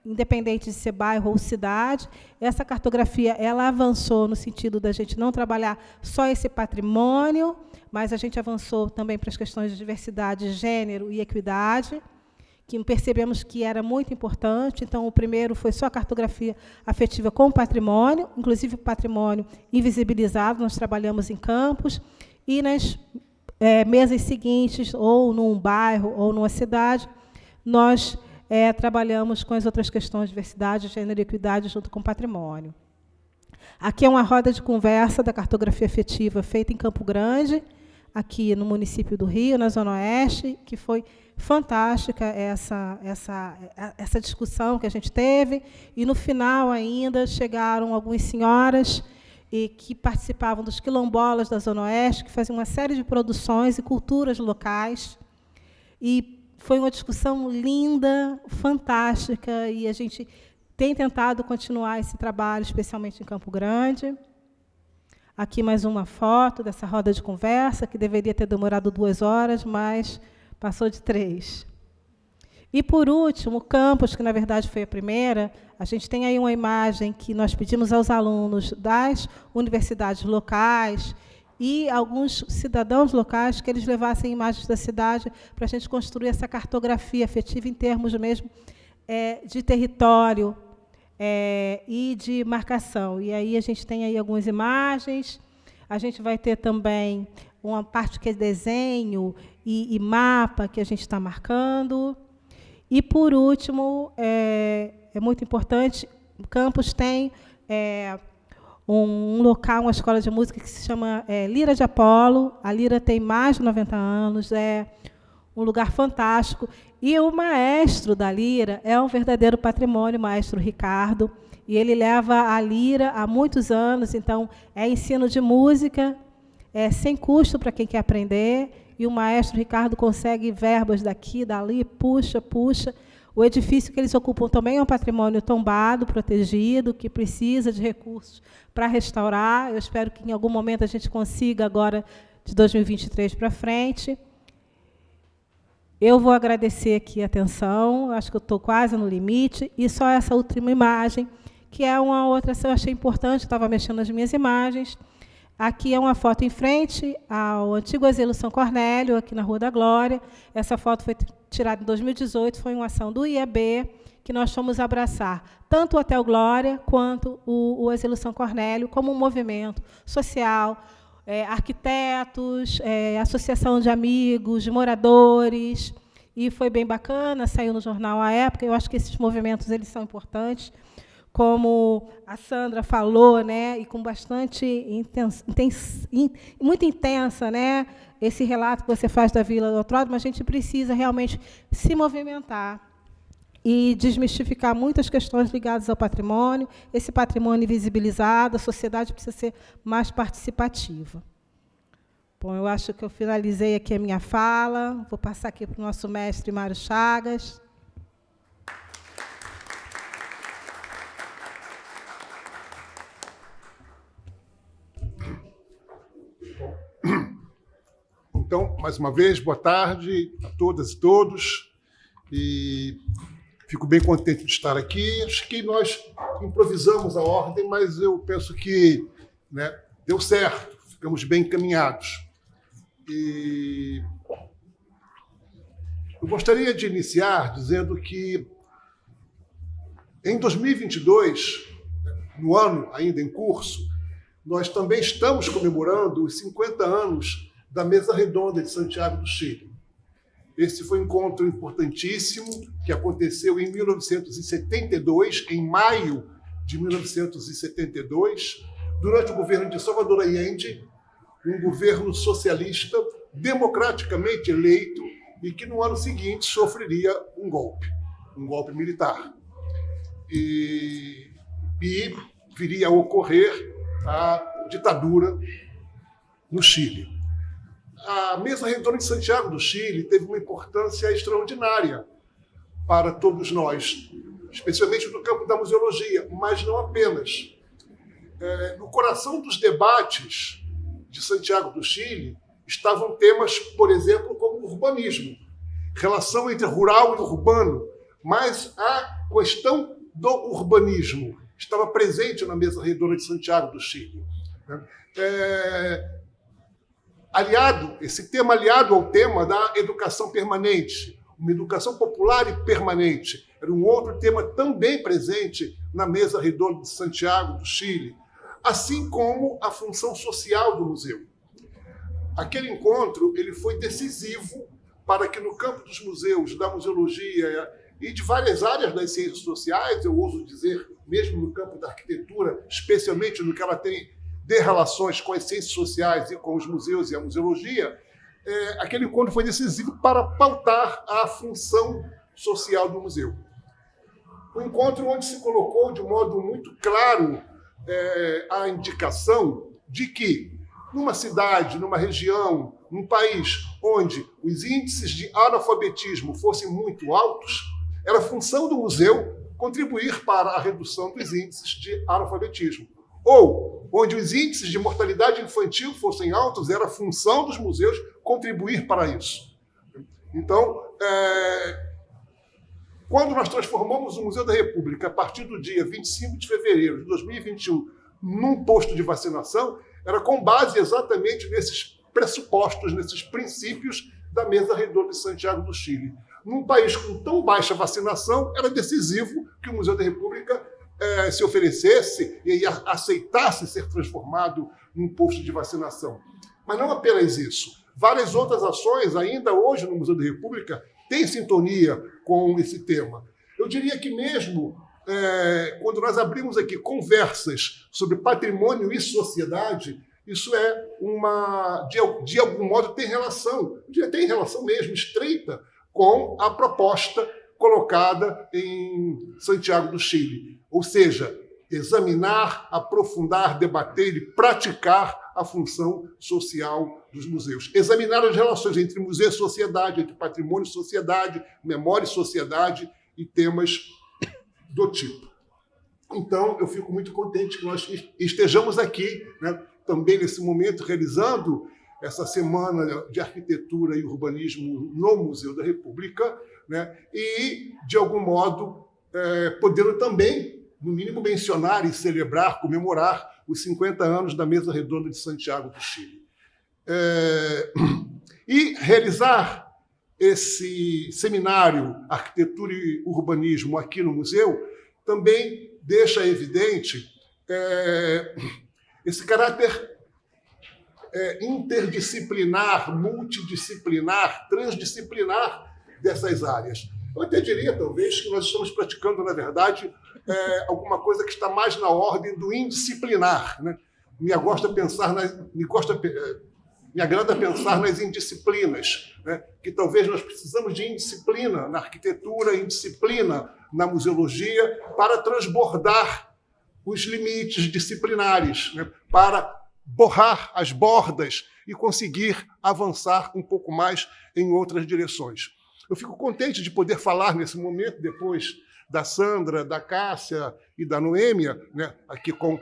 independente de ser bairro ou cidade. Essa cartografia ela avançou no sentido da gente não trabalhar só esse patrimônio, mas a gente avançou também para as questões de diversidade, gênero e equidade, que percebemos que era muito importante. Então, o primeiro foi só a cartografia afetiva com o patrimônio, inclusive o patrimônio invisibilizado, nós trabalhamos em campos, e nas mesas seguintes, ou num bairro, ou numa cidade, nós trabalhamos com as outras questões de diversidade, gênero e equidade junto com o patrimônio. Aqui é uma roda de conversa da cartografia afetiva feita em Campo Grande, aqui no município do Rio, na Zona Oeste, que foi fantástica essa discussão que a gente teve, e no final ainda chegaram algumas senhoras que participavam dos quilombolas da Zona Oeste, que faziam uma série de produções e culturas locais, e foi uma discussão linda, fantástica, e a gente tem tentado continuar esse trabalho, especialmente em Campo Grande. Aqui mais uma foto dessa roda de conversa, que deveria ter demorado 2 horas, mas passou de 3. E, por último, o campus, que, na verdade, foi a primeira, a gente tem aí uma imagem que nós pedimos aos alunos das universidades locais e alguns cidadãos locais que eles levassem imagens da cidade para a gente construir essa cartografia afetiva em termos mesmo de território e de marcação. E aí a gente tem aí algumas imagens, a gente vai ter também uma parte que é desenho e mapa que a gente está marcando. E, por último, é muito importante, o campus tem um local, uma escola de música que se chama Lira de Apolo. A Lira tem mais de 90 anos, é um lugar fantástico. E o maestro da Lira é um verdadeiro patrimônio, o maestro Ricardo, e ele leva a Lira há muitos anos, então é ensino de música, sem custo para quem quer aprender, e o maestro Ricardo consegue verbas daqui, dali, puxa. O edifício que eles ocupam também é um patrimônio tombado, protegido, que precisa de recursos para restaurar. Eu espero que em algum momento a gente consiga agora, de 2023 para frente. Eu vou agradecer aqui a atenção, acho que eu estou quase no limite, e só essa última imagem, que é uma outra, eu achei importante, estava mexendo nas minhas imagens, Aqui é uma foto em frente ao antigo Asilo São Cornélio, aqui na Rua da Glória. Essa foto foi tirada em 2018, foi uma ação do IAB, que nós fomos abraçar tanto o Hotel Glória quanto o Asilo São Cornélio como um movimento social, arquitetos, associação de amigos, de moradores, e foi bem bacana, saiu no jornal à época. Eu acho que esses movimentos eles são importantes, como a Sandra falou, né, e com bastante muito intensa, né, esse relato que você faz da Vila do Autódromo. A gente precisa realmente se movimentar e desmistificar muitas questões ligadas ao patrimônio, esse patrimônio invisibilizado. A sociedade precisa ser mais participativa. Bom, eu acho que eu finalizei aqui a minha fala. Vou passar aqui para o nosso mestre Mário Chagas. Então, mais uma vez, boa tarde a todas e todos. E fico bem contente de estar aqui. Acho que nós improvisamos a ordem, mas eu penso que, né, deu certo, ficamos bem encaminhados. E eu gostaria de iniciar dizendo que, em 2022, no ano ainda em curso, nós também estamos comemorando os 50 anos da Mesa Redonda de Santiago do Chile. Esse foi um encontro importantíssimo que aconteceu em 1972, em maio de 1972, durante o governo de Salvador Allende, um governo socialista democraticamente eleito e que no ano seguinte sofreria um golpe militar. E viria a ocorrer a ditadura no Chile. A Mesa Redonda de Santiago do Chile teve uma importância extraordinária para todos nós, especialmente no campo da museologia, mas não apenas. No coração dos debates de Santiago do Chile estavam temas, por exemplo, como o urbanismo, relação entre rural e urbano, mas a questão do urbanismo estava presente na Mesa Redonda de Santiago do Chile. Esse tema aliado ao tema da educação permanente, uma educação popular e permanente, era um outro tema também presente na Mesa Redonda de Santiago do Chile, assim como a função social do museu. Aquele encontro ele foi decisivo para que, no campo dos museus, da museologia e de várias áreas das ciências sociais, eu ouso dizer, mesmo no campo da arquitetura, especialmente no que ela tem de relações com as ciências sociais e com os museus e a museologia, aquele encontro foi decisivo para pautar a função social do museu. Um encontro onde se colocou de modo muito claro a indicação de que, numa cidade, numa região, num país onde os índices de analfabetismo fossem muito altos, era função do museu contribuir para a redução dos índices de analfabetismo. Ou, onde os índices de mortalidade infantil fossem altos, era função dos museus contribuir para isso. Então, quando nós transformamos o Museu da República, a partir do dia 25 de fevereiro de 2021, num posto de vacinação, era com base exatamente nesses pressupostos, nesses princípios da Mesa Redonda de Santiago do Chile. Num país com tão baixa vacinação, era decisivo que o Museu da República se oferecesse e aceitasse ser transformado num posto de vacinação. Mas não apenas isso. Várias outras ações, ainda hoje no Museu da República, têm sintonia com esse tema. Eu diria que mesmo quando nós abrimos aqui conversas sobre patrimônio e sociedade, isso de algum modo, tem relação mesmo estreita com a proposta colocada em Santiago do Chile. Ou seja, examinar, aprofundar, debater e praticar a função social dos museus. Examinar as relações entre museu e sociedade, entre patrimônio e sociedade, memória e sociedade e temas do tipo. Então, eu fico muito contente que nós estejamos aqui, né, também nesse momento, realizando essa Semana de Arquitetura e Urbanismo no Museu da República, né, e, de algum modo, podendo também no mínimo, mencionar e celebrar, comemorar os 50 anos da Mesa Redonda de Santiago do Chile. E realizar esse seminário Arquitetura e Urbanismo aqui no museu também deixa evidente esse caráter interdisciplinar, multidisciplinar, transdisciplinar dessas áreas. Eu até diria, talvez, que nós estamos praticando, na verdade, alguma coisa que está mais na ordem do indisciplinar, né? Me agrada pensar nas indisciplinas, né? Que talvez nós precisamos de indisciplina na arquitetura, indisciplina na museologia, para transbordar os limites disciplinares, né? Para borrar as bordas e conseguir avançar um pouco mais em outras direções. Eu fico contente de poder falar nesse momento, depois da Sandra, da Cássia e da Noêmia, né, aqui com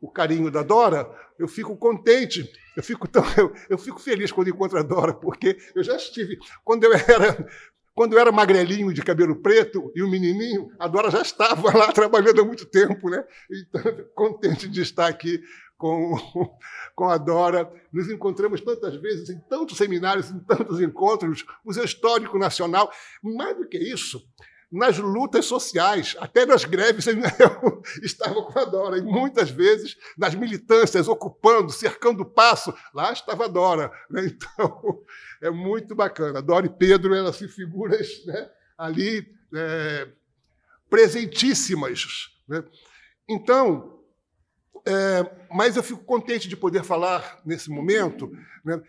o carinho da Dora. Eu fico contente, eu fico feliz quando encontro a Dora, porque eu já estive... Quando eu era magrelinho, de cabelo preto, e um menininho, a Dora já estava lá trabalhando há muito tempo, né? Então, contente de estar aqui com a Dora. Nos encontramos tantas vezes em tantos seminários, em tantos encontros, Museu Histórico Nacional. Mais do que isso, nas lutas sociais, até nas greves, eu estava com a Dora. E muitas vezes, nas militâncias, ocupando, cercando o passo, lá estava a Dora, né? Então, é muito bacana. A Dora e Pedro, elas se figuras, né, ali presentíssimas, né? Então, mas eu fico contente de poder falar nesse momento, né,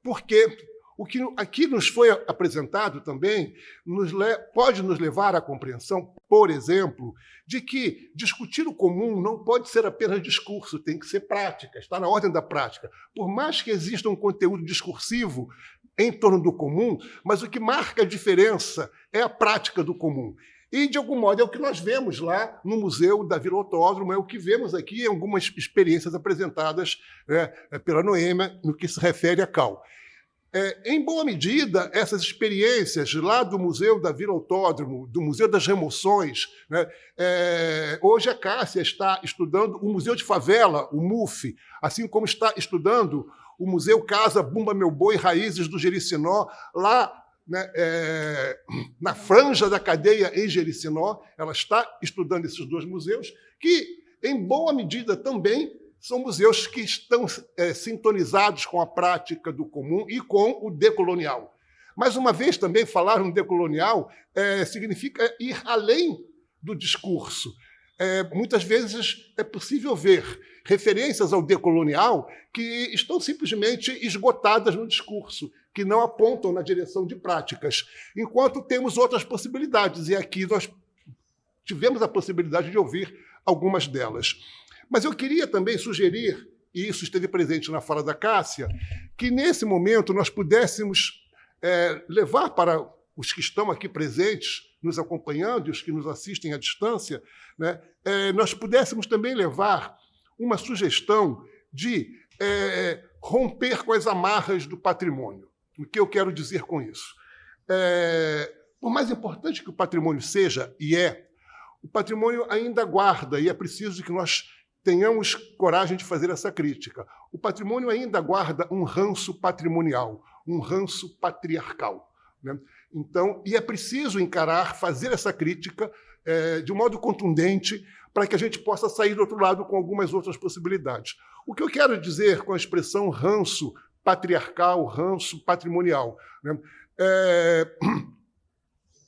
porque o que aqui nos foi apresentado também pode nos levar à compreensão, por exemplo, de que discutir o comum não pode ser apenas discurso, tem que ser prática, está na ordem da prática. Por mais que exista um conteúdo discursivo em torno do comum, mas o que marca a diferença é a prática do comum. E, de algum modo, é o que nós vemos lá no Museu da Vila Autódromo, é o que vemos aqui em algumas experiências apresentadas pela Noêmia no que se refere a CAU. Em boa medida, essas experiências lá do Museu da Vila Autódromo, do Museu das Remoções, né, hoje a Cássia está estudando o Museu de Favela, o MUF, assim como está estudando o Museu Casa Bumba Meu Boi, Raízes do Jericinó, lá, né, na franja da cadeia em Jericinó. Ela está estudando esses dois museus, que, em boa medida, também são museus que estão sintonizados com a prática do comum e com o decolonial. Mais uma vez, também, falar no decolonial significa ir além do discurso. Muitas vezes é possível ver referências ao decolonial que estão simplesmente esgotadas no discurso, que não apontam na direção de práticas, enquanto temos outras possibilidades, e aqui nós tivemos a possibilidade de ouvir algumas delas. Mas eu queria também sugerir, e isso esteve presente na fala da Cássia, que nesse momento nós pudéssemos levar para os que estão aqui presentes, nos acompanhando, e os que nos assistem à distância, né, nós pudéssemos também levar uma sugestão de romper com as amarras do patrimônio. O que eu quero dizer com isso? Por mais importante que o patrimônio seja, e o patrimônio ainda guarda, e é preciso que nós tenhamos coragem de fazer essa crítica. O patrimônio ainda guarda um ranço patrimonial, um ranço patriarcal, né? Então, e é preciso fazer essa crítica de um modo contundente para que a gente possa sair do outro lado com algumas outras possibilidades. O que eu quero dizer com a expressão ranço patriarcal, ranço patrimonial, né?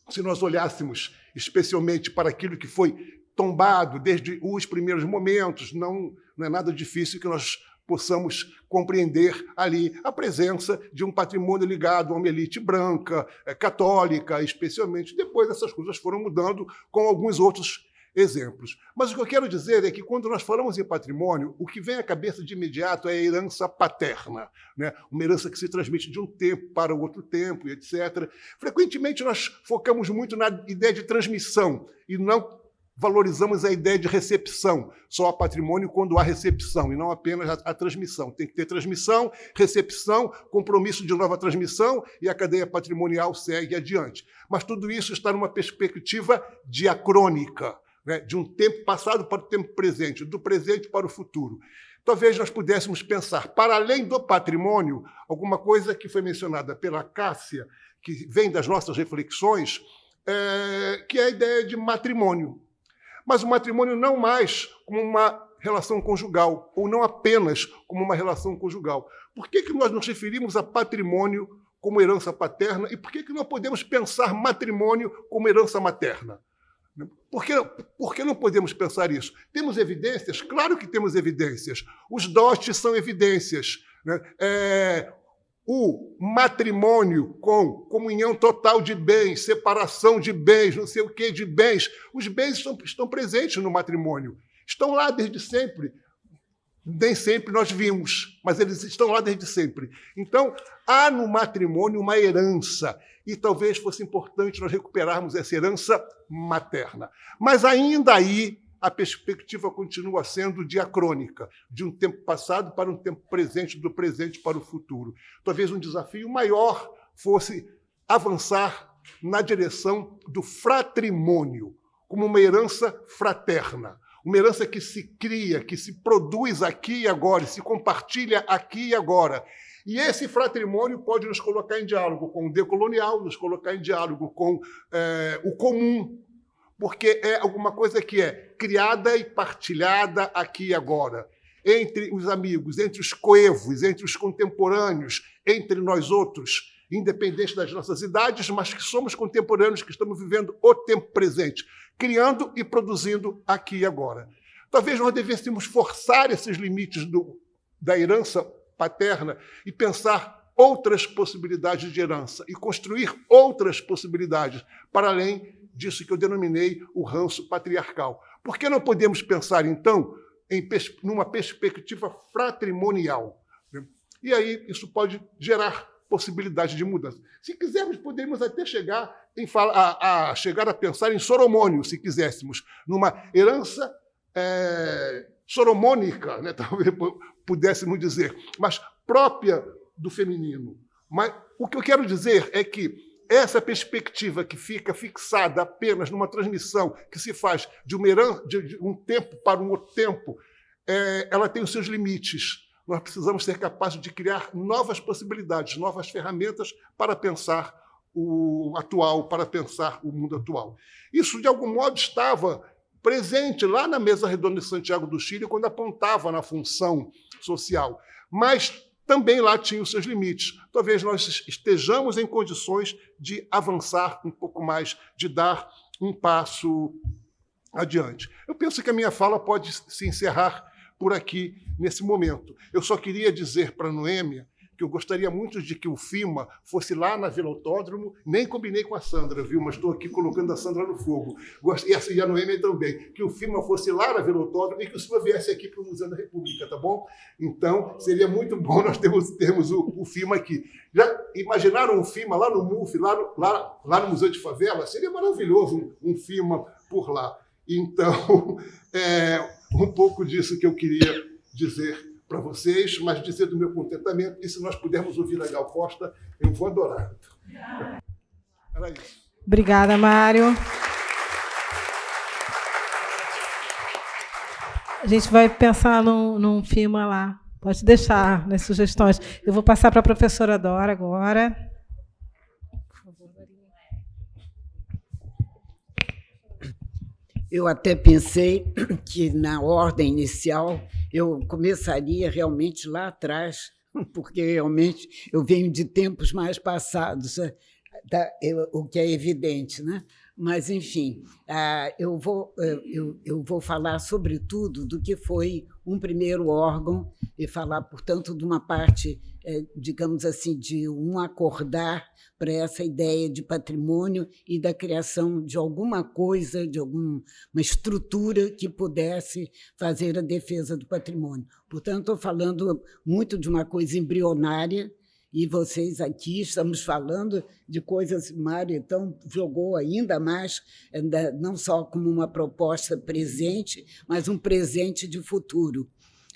Se nós olhássemos especialmente para aquilo que foi tombado desde os primeiros momentos, não é nada difícil que nós possamos compreender ali a presença de um patrimônio ligado a uma elite branca, católica, especialmente. Depois essas coisas foram mudando com alguns outros exemplos. Mas o que eu quero dizer é que, quando nós falamos em patrimônio, o que vem à cabeça de imediato é a herança paterna, né? Uma herança que se transmite de um tempo para o outro tempo, etc. Frequentemente, nós focamos muito na ideia de transmissão e não valorizamos a ideia de recepção. Só há patrimônio quando há recepção, e não apenas a transmissão. Tem que ter transmissão, recepção, compromisso de nova transmissão, e a cadeia patrimonial segue adiante. Mas tudo isso está numa perspectiva diacrônica, né? De um tempo passado para o tempo presente, do presente para o futuro. Talvez nós pudéssemos pensar, para além do patrimônio, alguma coisa que foi mencionada pela Cássia, que vem das nossas reflexões, que é a ideia de matrimônio. Mas o matrimônio não mais como uma relação conjugal, ou não apenas como uma relação conjugal. Por que nós nos referimos a patrimônio como herança paterna e por que não podemos pensar matrimônio como herança materna? Por que não podemos pensar isso? Temos evidências? Claro que temos evidências. Os dotes são evidências, né? O matrimônio com comunhão total de bens, separação de bens, não sei o que de bens. Os bens estão presentes no matrimônio. Estão lá desde sempre. Nem sempre nós vimos, mas eles estão lá desde sempre. Então, há no matrimônio uma herança. E talvez fosse importante nós recuperarmos essa herança materna. Mas ainda aí, a perspectiva continua sendo diacrônica, de um tempo passado para um tempo presente, do presente para o futuro. Talvez um desafio maior fosse avançar na direção do fratrimônio, como uma herança fraterna, uma herança que se cria, que se produz aqui e agora, se compartilha aqui e agora. E esse fratrimônio pode nos colocar em diálogo com o decolonial, nos colocar em diálogo com o comum, porque é alguma coisa que é criada e partilhada aqui e agora, entre os amigos, entre os coevos, entre os contemporâneos, entre nós outros, independente das nossas idades, mas que somos contemporâneos, que estamos vivendo o tempo presente, criando e produzindo aqui e agora. Talvez nós devêssemos forçar esses limites da herança paterna e pensar outras possibilidades de herança e construir outras possibilidades para além disso que eu denominei o ranço patriarcal. Por que não podemos pensar, então, numa perspectiva fratrimonial? E aí isso pode gerar possibilidade de mudança. Se quisermos, podemos até chegar a pensar em soromônio, se quiséssemos, numa herança soromônica, né, talvez pudéssemos dizer, mas própria do feminino. Mas o que eu quero dizer é que essa perspectiva que fica fixada apenas numa transmissão que se faz de um tempo para um outro tempo, ela tem os seus limites. Nós precisamos ser capazes de criar novas possibilidades, novas ferramentas para pensar o atual, para pensar o mundo atual. Isso, de algum modo, estava presente lá na Mesa Redonda de Santiago do Chile, quando apontava na função social. Mas também lá tinha os seus limites. Talvez nós estejamos em condições de avançar um pouco mais, de dar um passo adiante. Eu penso que a minha fala pode se encerrar por aqui, nesse momento. Eu só queria dizer para a Noêmia que eu gostaria muito de que o FIMA fosse lá na Vila Autódromo, nem combinei com a Sandra, viu? Mas estou aqui colocando a Sandra no fogo. E a Noêmia também. Que o FIMA fosse lá na Vila Autódromo e que o FIMA viesse aqui para o Museu da República, tá bom? Então, seria muito bom nós termos o FIMA aqui. Já imaginaram um FIMA lá no MUF, lá no Museu de Favela? Seria maravilhoso um FIMA por lá. Então, um pouco disso que eu queria dizer para vocês, mas dizer do meu contentamento, e se nós pudermos ouvir a Gal Costa, eu vou adorar. Era isso. Obrigada, Mário. A gente vai pensar num FIMA lá. Pode deixar nas sugestões. Eu vou passar para a professora Dora agora. Eu até pensei que, na ordem inicial, eu começaria realmente lá atrás, porque realmente eu venho de tempos mais passados, o que é evidente, né? Mas, enfim, eu vou falar, sobretudo, do que foi um primeiro órgão e falar, portanto, de uma parte, digamos assim, de um acordar para essa ideia de patrimônio e da criação de alguma coisa, de alguma estrutura que pudesse fazer a defesa do patrimônio. Portanto, estou falando muito de uma coisa embrionária E vocês aqui estamos falando de coisas, Mário, então, jogou ainda mais, não só como uma proposta presente, mas um presente de futuro.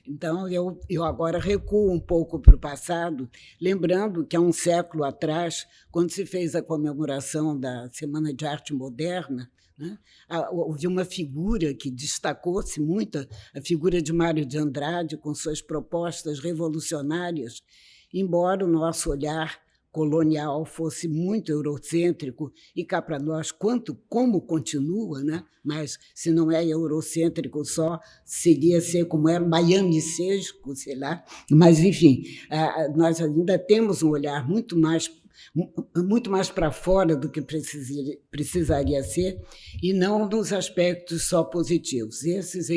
Então, eu agora recuo um pouco para o passado, lembrando que há um século atrás, quando se fez a comemoração da Semana de Arte Moderna, né, houve uma figura que destacou-se muito, a figura de Mário de Andrade, com suas propostas revolucionárias, embora o nosso olhar colonial fosse muito eurocêntrico, e cá para nós, como continua, né? Mas se não é eurocêntrico só, seria ser como é miami-cêntrico, sei lá. Mas, enfim, nós ainda temos um olhar muito mais para fora do que precisaria ser, e não nos aspectos só positivos. Esses é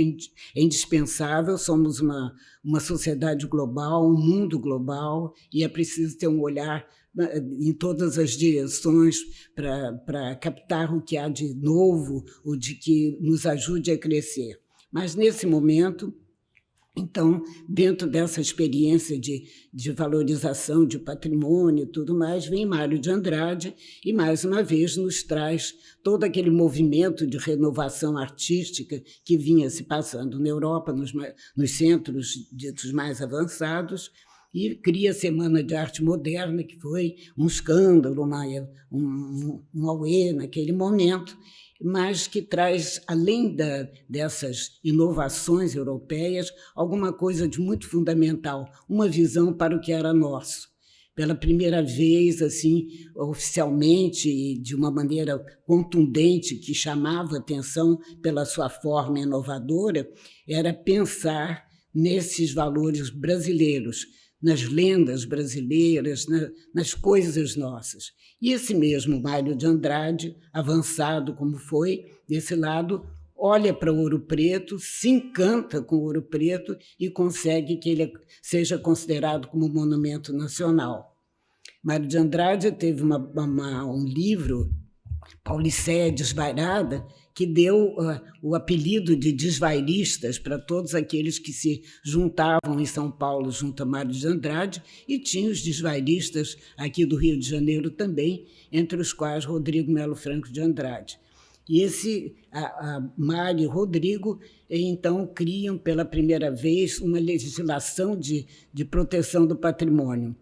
indispensável, somos uma sociedade global, um mundo global, e é preciso ter um olhar em todas as direções para captar o que há de novo, o de que nos ajude a crescer. Mas, nesse momento, então, dentro dessa experiência de valorização de patrimônio e tudo mais, vem Mário de Andrade e, mais uma vez, nos traz todo aquele movimento de renovação artística que vinha se passando na Europa, nos centros ditos mais avançados, e cria a Semana de Arte Moderna, que foi um escândalo, um auê naquele momento, mas que traz, além dessas inovações europeias, alguma coisa de muito fundamental, uma visão para o que era nosso. Pela primeira vez, assim, oficialmente e de uma maneira contundente, que chamava atenção pela sua forma inovadora, era pensar nesses valores brasileiros, nas lendas brasileiras, nas coisas nossas. E esse mesmo Mário de Andrade, avançado como foi, desse lado, olha para o Ouro Preto, se encanta com o Ouro Preto e consegue que ele seja considerado como monumento nacional. Mário de Andrade teve um livro, Pauliceia Desvairada, que deu o apelido de desvairistas para todos aqueles que se juntavam em São Paulo junto a Mário de Andrade, e tinha os desvairistas aqui do Rio de Janeiro também, entre os quais Rodrigo Melo Franco de Andrade. E Mário e Rodrigo, então, criam pela primeira vez uma legislação de proteção do patrimônio.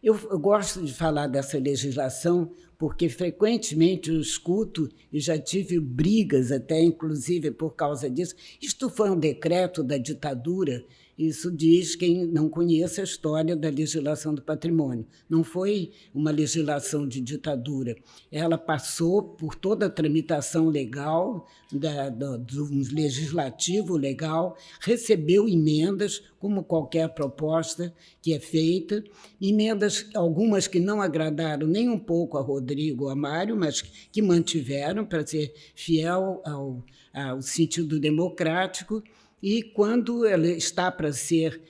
Eu gosto de falar dessa legislação porque frequentemente eu escuto e já tive brigas até, inclusive, por causa disso. Isto foi um decreto da ditadura, isso diz quem não conhece a história da legislação do patrimônio. Não foi uma legislação de ditadura. Ela passou por toda a tramitação legal, do legislativo legal, recebeu emendas, como qualquer proposta que é feita, emendas, algumas que não agradaram nem um pouco a Rodrigo ou a Mário, mas que mantiveram para ser fiel ao sentido democrático. E quando ela está para ser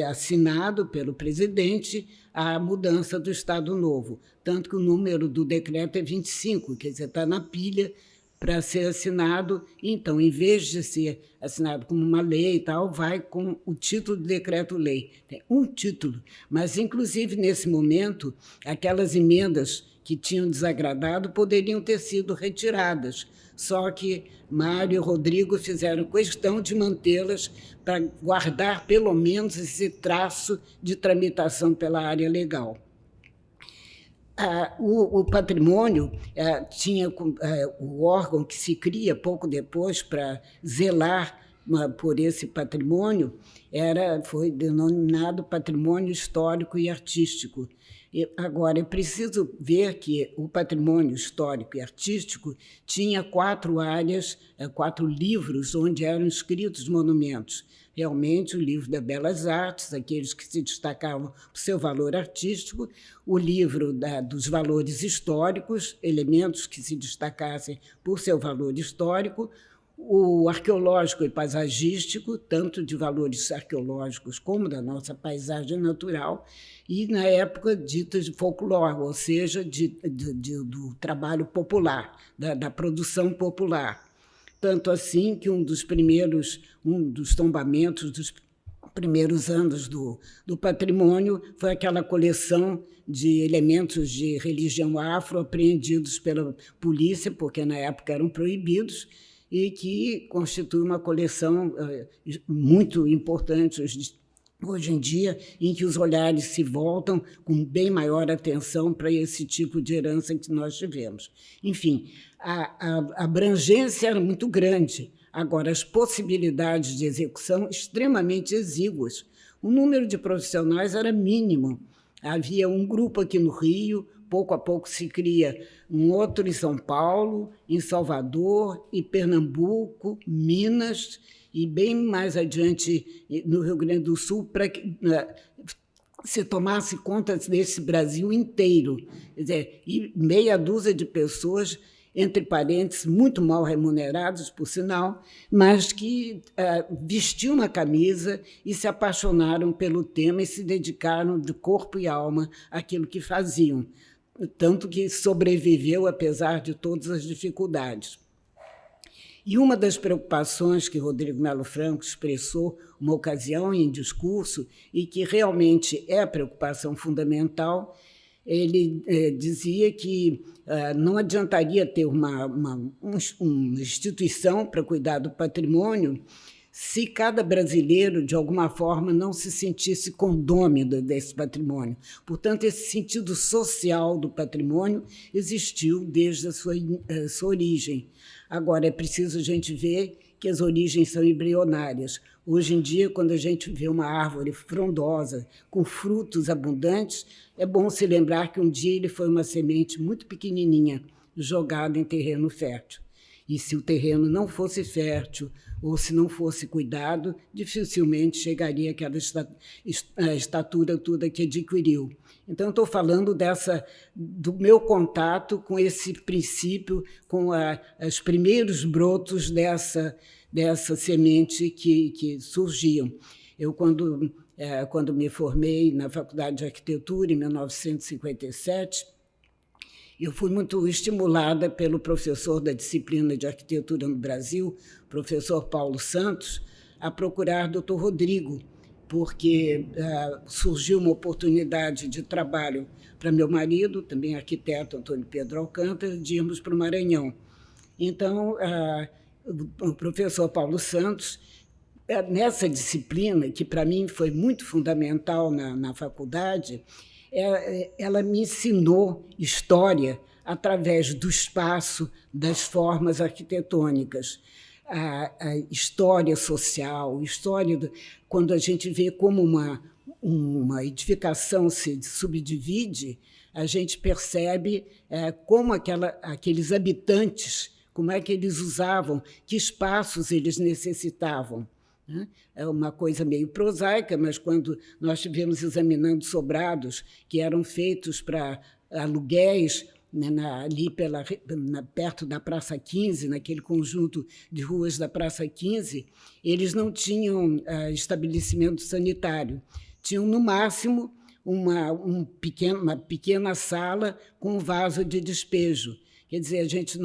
assinado pelo presidente, a mudança do Estado Novo. Tanto que o número do decreto é 25, quer dizer, está na pilha para ser assinado. Então, em vez de ser assinado como uma lei e tal, vai com o título de decreto-lei. Tem um título, mas, inclusive, nesse momento, aquelas emendas que tinham desagradado poderiam ter sido retiradas, só que Mário e Rodrigo fizeram questão de mantê-las para guardar, pelo menos, esse traço de tramitação pela área legal. O patrimônio tinha o órgão que se cria pouco depois para zelar por esse patrimônio, foi denominado Patrimônio Histórico e Artístico. Agora, é preciso ver que o patrimônio histórico e artístico tinha 4 áreas, 4 livros onde eram escritos monumentos. Realmente, o livro das Belas Artes, aqueles que se destacavam por seu valor artístico, o livro dos valores históricos, elementos que se destacassem por seu valor histórico, o arqueológico e paisagístico, tanto de valores arqueológicos como da nossa paisagem natural, e, na época, ditas de folclore, ou seja, do trabalho popular, da produção popular. Tanto assim que um dos tombamentos dos primeiros anos do patrimônio foi aquela coleção de elementos de religião afro apreendidos pela polícia, porque na época eram proibidos, e que constitui uma coleção muito importante hoje em dia, em que os olhares se voltam com bem maior atenção para esse tipo de herança que nós tivemos. Enfim, a abrangência era muito grande. Agora, as possibilidades de execução extremamente exíguas. O número de profissionais era mínimo. Havia um grupo aqui no Rio, pouco a pouco se cria um outro em São Paulo, em Salvador, em Pernambuco, Minas, e bem mais adiante no Rio Grande do Sul, para que se tomasse conta desse Brasil inteiro. Quer dizer, e meia dúzia de pessoas, entre parênteses, muito mal remunerados, por sinal, mas que vestiam a camisa e se apaixonaram pelo tema e se dedicaram de corpo e alma àquilo que faziam, tanto que sobreviveu apesar de todas as dificuldades. E uma das preocupações que Rodrigo Melo Franco expressou uma ocasião em discurso, e que realmente é a preocupação fundamental, ele dizia que não adiantaria ter uma instituição para cuidar do patrimônio se cada brasileiro, de alguma forma, não se sentisse condômino desse patrimônio. Portanto, esse sentido social do patrimônio existiu desde a sua origem. Agora, é preciso a gente ver que as origens são embrionárias. Hoje em dia, quando a gente vê uma árvore frondosa, com frutos abundantes, é bom se lembrar que um dia ele foi uma semente muito pequenininha, jogada em terreno fértil. E se o terreno não fosse fértil, ou se não fosse cuidado, dificilmente chegaria àquela estatura toda que adquiriu. Então, estou falando do meu contato com esse princípio, com os primeiros brotos dessa semente que surgiam. Eu, quando me formei na Faculdade de Arquitetura, em 1957, eu fui muito estimulada pelo professor da disciplina de arquitetura no Brasil, professor Paulo Santos, a procurar Dr. Rodrigo, porque surgiu uma oportunidade de trabalho para meu marido, também arquiteto Antônio Pedro Alcântara, de irmos para o Maranhão. Então, o professor Paulo Santos, nessa disciplina, que para mim foi muito fundamental na faculdade, ela me ensinou história através do espaço, das formas arquitetônicas, a história social, quando a gente vê como uma edificação se subdivide, a gente percebe como aqueles habitantes, como é que eles usavam, que espaços eles necessitavam. É uma coisa meio prosaica, mas quando nós estivemos examinando sobrados que eram feitos para aluguéis, ali perto da Praça 15, naquele conjunto de ruas da Praça 15, eles não tinham estabelecimento sanitário. Tinham, no máximo, uma pequena sala com um vaso de despejo. Quer dizer, a gente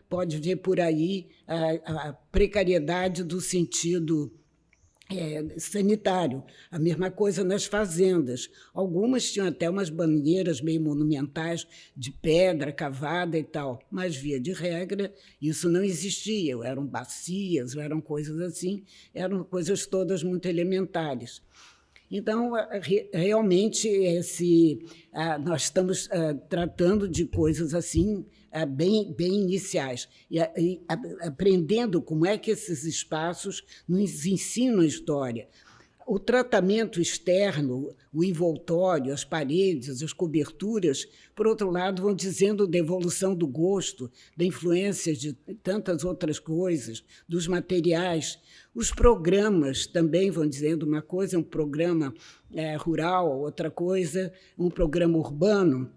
pode ver por aí a precariedade do sentido sanitário. A mesma coisa nas fazendas. Algumas tinham até umas banheiras meio monumentais de pedra cavada e tal, mas, via de regra, isso não existia. Eram bacias, eram coisas assim, eram coisas todas muito elementares. Então, realmente, nós estamos tratando de coisas assim, bem iniciais, e aprendendo como é que esses espaços nos ensinam a história. O tratamento externo, o envoltório, as paredes, as coberturas, por outro lado, vão dizendo da evolução do gosto, da influência de tantas outras coisas, dos materiais. Os programas também vão dizendo uma coisa, um programa rural, outra coisa, um programa urbano.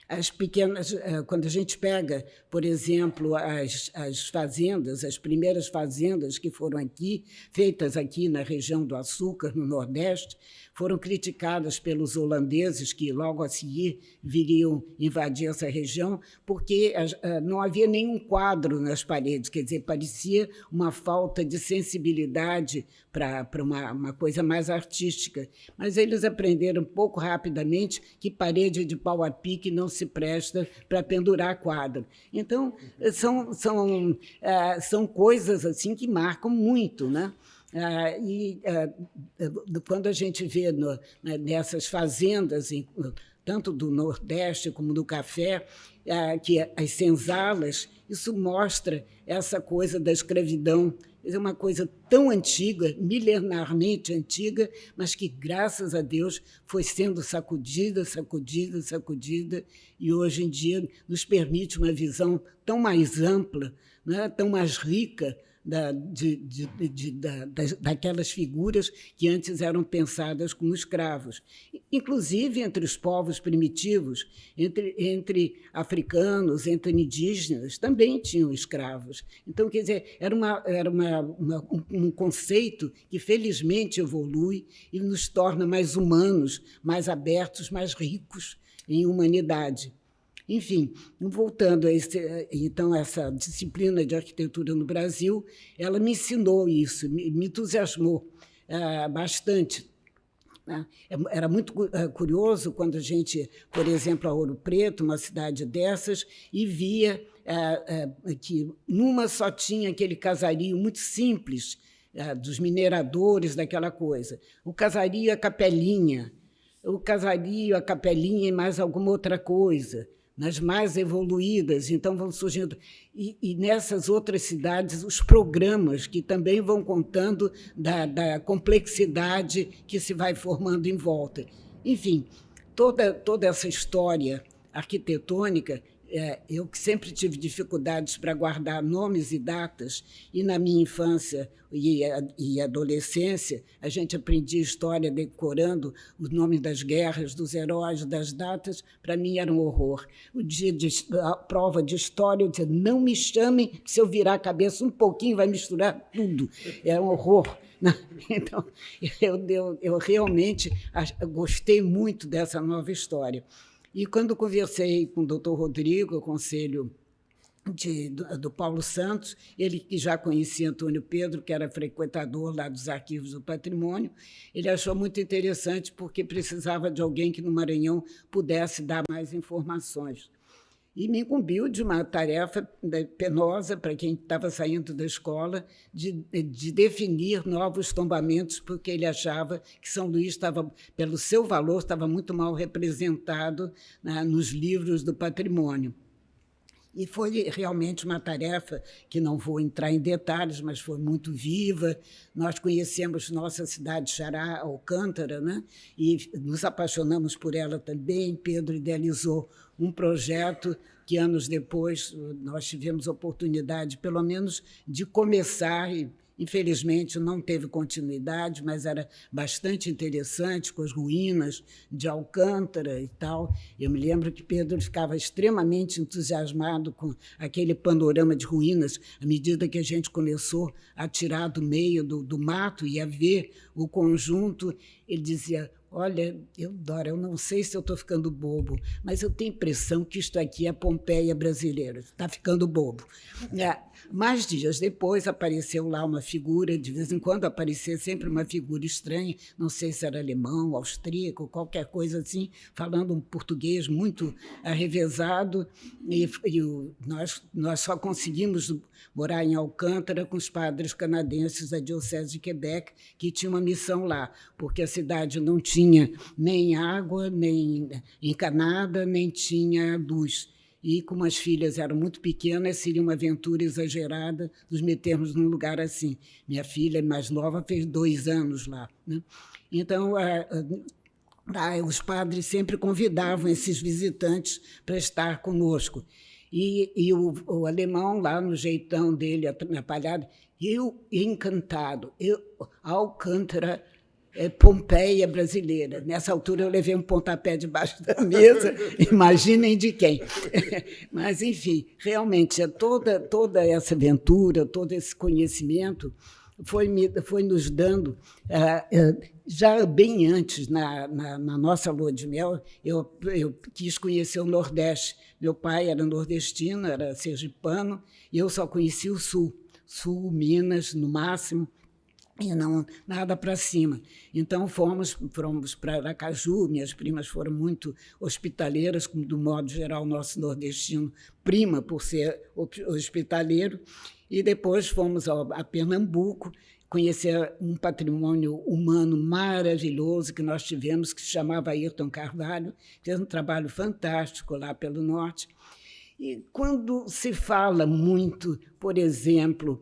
as pequenas, quando a gente pega, por exemplo, as fazendas, as primeiras fazendas que foram aqui, feitas aqui na região do açúcar, no Nordeste, foram criticadas pelos holandeses, que logo a seguir viriam invadir essa região, porque não havia nenhum quadro nas paredes, quer dizer, parecia uma falta de sensibilidade para uma coisa mais artística. Mas eles aprenderam pouco rapidamente que parede de pau a pique não se presta para pendurar quadro. Então, são coisas assim que marcam muito, né? Quando a gente vê nessas fazendas, tanto do Nordeste como do café, que as senzalas, isso mostra essa coisa da escravidão. É uma coisa tão antiga, milenarmente antiga, mas que, graças a Deus, foi sendo sacudida, e hoje em dia nos permite uma visão tão mais ampla, né, tão mais rica daquelas figuras que antes eram pensadas como escravos. Inclusive entre os povos primitivos, entre africanos, entre indígenas, também tinham escravos. Então, quer dizer, era um conceito que, felizmente, evolui e nos torna mais humanos, mais abertos, mais ricos em humanidade. Enfim, voltando a essa disciplina de arquitetura no Brasil, ela me ensinou isso, me entusiasmou bastante. Era muito curioso quando a gente, por exemplo, a Ouro Preto, uma cidade dessas, e via que numa só tinha aquele casario muito simples dos mineradores, daquela coisa. O casario, a capelinha, e mais alguma outra coisa. Nas mais evoluídas, então vão surgindo. E nessas outras cidades, os programas que também vão contando da complexidade que se vai formando em volta. Enfim, toda essa história arquitetônica, eu que sempre tive dificuldades para guardar nomes e datas, e na minha infância e adolescência, a gente aprendia história decorando os nomes das guerras, dos heróis, das datas, para mim era um horror. O dia a prova de história, eu dizia, não me chamem, que se eu virar a cabeça um pouquinho, vai misturar tudo. É um horror. Então, eu realmente gostei muito dessa nova história. E quando conversei com o doutor Rodrigo, o conselho do Paulo Santos, ele que já conhecia Antônio Pedro, que era frequentador lá dos arquivos do patrimônio, ele achou muito interessante porque precisava de alguém que no Maranhão pudesse dar mais informações. E me incumbiu de uma tarefa penosa para quem estava saindo da escola, de definir novos tombamentos, porque ele achava que São Luís estava, pelo seu valor, estava muito mal representado nos livros do patrimônio. E foi realmente uma tarefa que não vou entrar em detalhes, mas foi muito viva. Nós conhecemos nossa cidade, Xará, Alcântara, né? E nos apaixonamos por ela também. Pedro idealizou um projeto que, anos depois, nós tivemos oportunidade, pelo menos, de começar, e, infelizmente, não teve continuidade, mas era bastante interessante, com as ruínas de Alcântara e tal. Eu me lembro que Pedro ficava extremamente entusiasmado com aquele panorama de ruínas, à medida que a gente começou a tirar do meio do mato e a ver o conjunto. Ele dizia, olha, Dora, eu não sei se eu estou ficando bobo, mas eu tenho a impressão que isto aqui é a Pompeia brasileira. Está ficando bobo. Mais dias depois apareceu lá uma figura, de vez em quando aparecia sempre uma figura estranha, não sei se era alemão, austríaco, qualquer coisa assim, falando um português muito arrevezado, e nós só conseguimos morar em Alcântara com os padres canadenses da Diocese de Quebec, que tinham uma missão lá, porque a cidade não tinha nem água, nem encanada, nem tinha luz. E, como as filhas eram muito pequenas, seria uma aventura exagerada nos metermos num lugar assim. Minha filha mais nova fez 2 anos lá, né? Então, os padres sempre convidavam esses visitantes para estar conosco. E o alemão, lá no jeitão dele, atrapalhado, eu encantado, Alcântara Pompeia brasileira. Nessa altura, eu levei um pontapé debaixo da mesa, imaginem de quem. Mas, enfim, realmente, toda essa aventura, todo esse conhecimento foi nos dando, já bem antes, na nossa lua de mel, eu quis conhecer o Nordeste. Meu pai era nordestino, era sergipano, e eu só conheci o Sul, Minas, no máximo, e não nada para cima. Então, fomos para Aracaju, minhas primas foram muito hospitaleiras, como, do modo geral, o nosso nordestino prima por ser hospitaleiro, e depois fomos a Pernambuco, conhecer um patrimônio humano maravilhoso que nós tivemos, que se chamava Ayrton Carvalho, fez um trabalho fantástico lá pelo norte. E quando se fala muito, por exemplo,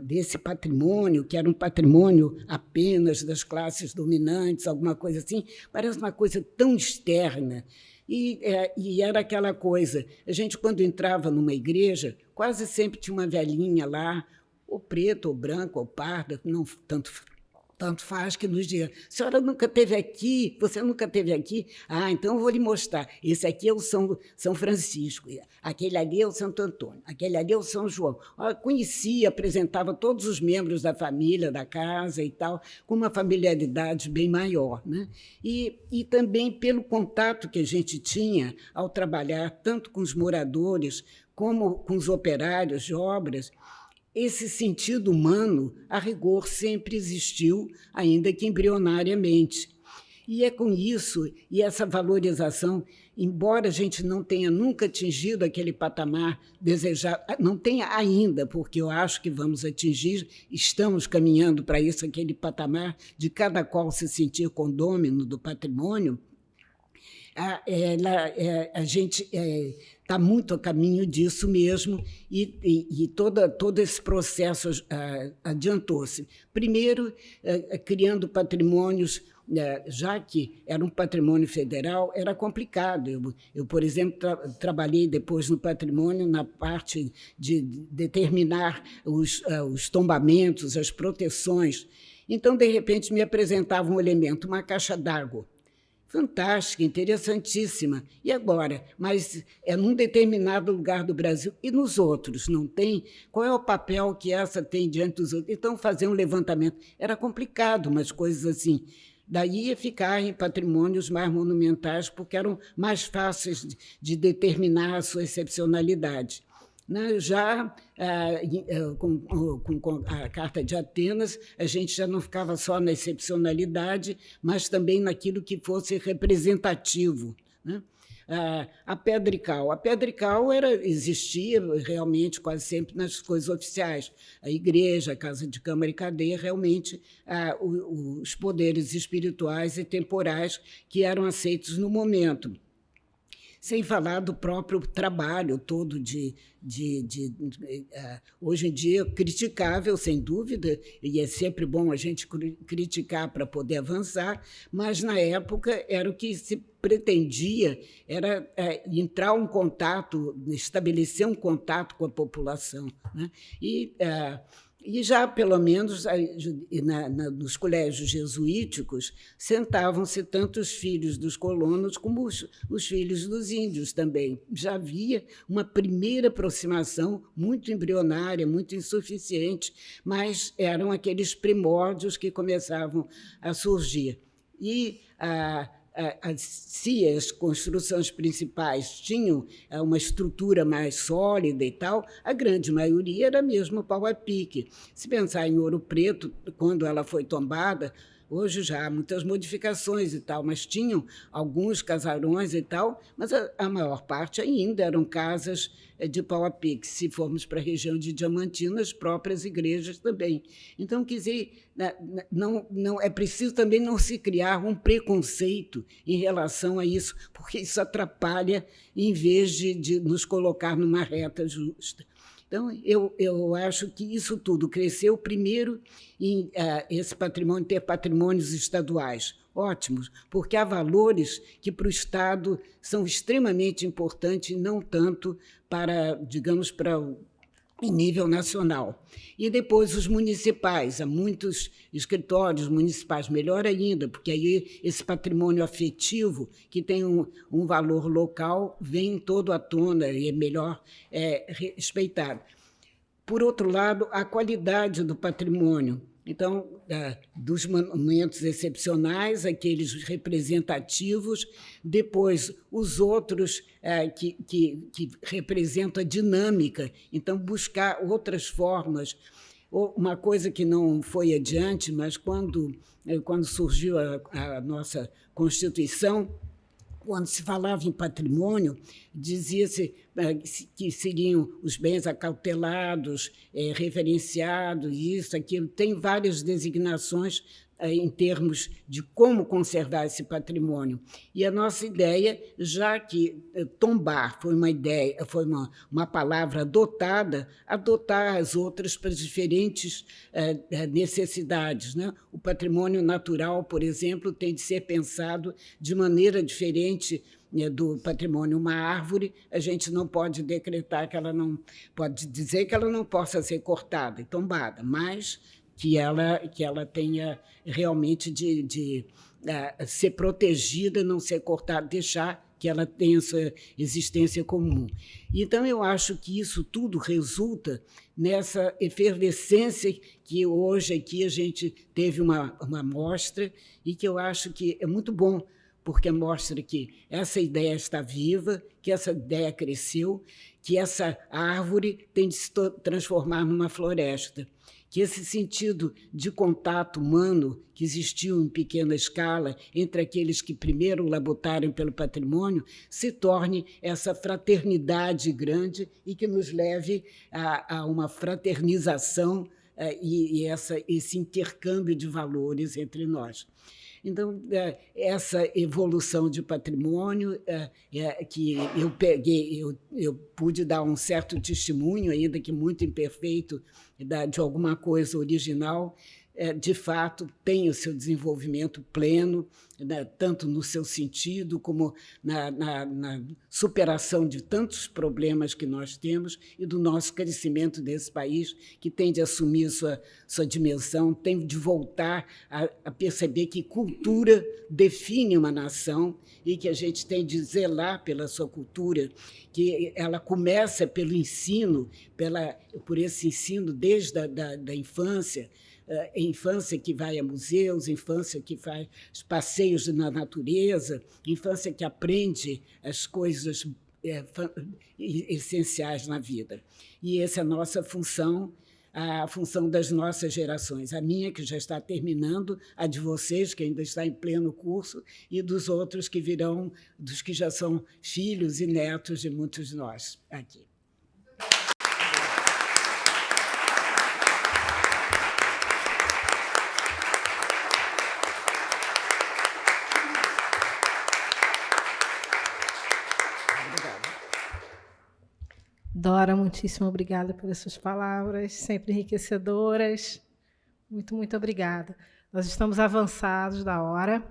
desse patrimônio, que era um patrimônio apenas das classes dominantes, alguma coisa assim, parece uma coisa tão externa. E era aquela coisa, a gente, quando entrava numa igreja, quase sempre tinha uma velhinha lá, ou preta, ou branca, ou parda, não tanto faz, que nos diga: a senhora nunca esteve aqui, você nunca esteve aqui? Ah, então eu vou lhe mostrar. Esse aqui é o São Francisco, aquele ali é o Santo Antônio, aquele ali é o São João. Eu conhecia, apresentava todos os membros da família, da casa e tal, com uma familiaridade bem maior, né? E também pelo contato que a gente tinha ao trabalhar tanto com os moradores como com os operários de obras. Esse sentido humano, a rigor, sempre existiu, ainda que embrionariamente. E é com isso, e essa valorização, embora a gente não tenha nunca atingido aquele patamar desejado, não tenha ainda, porque eu acho que vamos atingir, estamos caminhando para isso, aquele patamar de cada qual se sentir condômino do patrimônio, a gente está muito a caminho disso mesmo, e todo esse processo adiantou-se. Primeiro, criando patrimônios, já que era um patrimônio federal, era complicado. Eu por exemplo, trabalhei depois no patrimônio na parte de determinar os tombamentos, as proteções. Então, de repente, me apresentava um elemento, uma caixa d'água, fantástica, interessantíssima. E agora? Mas é num determinado lugar do Brasil e nos outros não tem? Qual é o papel que essa tem diante dos outros? Então, fazer um levantamento era complicado, umas coisas assim. Daí ia ficar em patrimônios mais monumentais, porque eram mais fáceis de determinar a sua excepcionalidade. Já com a Carta de Atenas, a gente já não ficava só na excepcionalidade, mas também naquilo que fosse representativo, né? A Pedra e Cal. A Pedra e Cal existia realmente quase sempre nas coisas oficiais. A igreja, a casa de câmara e cadeia, realmente os poderes espirituais e temporais que eram aceitos no momento. Sem falar do próprio trabalho todo hoje em dia, criticável, sem dúvida, e é sempre bom a gente criticar para poder avançar, mas, na época, era o que se pretendia, era entrar um contato, estabelecer um contato com a população, né? E já, pelo menos, nos colégios jesuíticos, sentavam-se tanto os filhos dos colonos como os filhos dos índios também. Já havia uma primeira aproximação muito embrionária, muito insuficiente, mas eram aqueles primórdios que começavam a surgir. E se as construções principais tinham uma estrutura mais sólida e tal, a grande maioria era mesmo pau a pique. Se pensar em Ouro Preto, quando ela foi tombada, hoje já há muitas modificações e tal, mas tinham alguns casarões e tal, mas a maior parte ainda eram casas de pau a pique. Se formos para a região de Diamantina, as próprias igrejas também. Então, quer dizer, não é preciso também não se criar um preconceito em relação a isso, porque isso atrapalha em vez de nos colocar numa reta justa. Então, eu acho que isso tudo cresceu primeiro em esse patrimônio, ter patrimônios estaduais. Ótimos, porque há valores que para o Estado são extremamente importantes, não tanto para, digamos, para em nível nacional. E depois os municipais, há muitos escritórios municipais, melhor ainda, porque aí esse patrimônio afetivo, que tem um valor local, vem todo à tona e é melhor respeitado. Por outro lado, a qualidade do patrimônio. Então, dos monumentos excepcionais, aqueles representativos, depois os outros que representam a dinâmica. Então, buscar outras formas. Uma coisa que não foi adiante, mas quando surgiu a nossa Constituição, quando se falava em patrimônio, dizia-se que seriam os bens acautelados, referenciados, isso, aquilo. Tem várias designações em termos de como conservar esse patrimônio. E a nossa ideia, já que tombar foi uma ideia, foi uma palavra adotada, adotar as outras para diferentes necessidades, né? O patrimônio natural, por exemplo, tem de ser pensado de maneira diferente do patrimônio. Uma árvore, a gente não pode decretar que ela não pode dizer que ela não possa ser cortada e tombada, mas que ela tenha realmente de ser protegida, não ser cortada, deixar que ela tenha essa existência comum. Então, eu acho que isso tudo resulta nessa efervescência que hoje aqui a gente teve uma mostra e que eu acho que é muito bom, porque mostra que essa ideia está viva, que essa ideia cresceu, que essa árvore tem de se transformar numa floresta, que esse sentido de contato humano que existiu em pequena escala entre aqueles que primeiro labutaram pelo patrimônio se torne essa fraternidade grande e que nos leve a uma fraternização e esse intercâmbio de valores entre nós. Então, essa evolução de patrimônio que eu peguei, eu pude dar um certo testemunho, ainda que muito imperfeito, de alguma coisa original, de fato, tem o seu desenvolvimento pleno, né, tanto no seu sentido como na superação de tantos problemas que nós temos e do nosso crescimento desse país, que tem de assumir sua dimensão, tem de voltar a perceber que cultura define uma nação e que a gente tem de zelar pela sua cultura, que ela começa pelo ensino, por esse ensino desde a infância, infância que vai a museus, infância que faz passeios na natureza, infância que aprende as coisas essenciais na vida. E essa é a nossa função, a função das nossas gerações, a minha, que já está terminando, a de vocês, que ainda está em pleno curso, e dos outros que virão, dos que já são filhos e netos de muitos de nós aqui. Dora, muitíssimo obrigada pelas suas palavras, sempre enriquecedoras. Muito, muito obrigada. Nós estamos avançados da hora.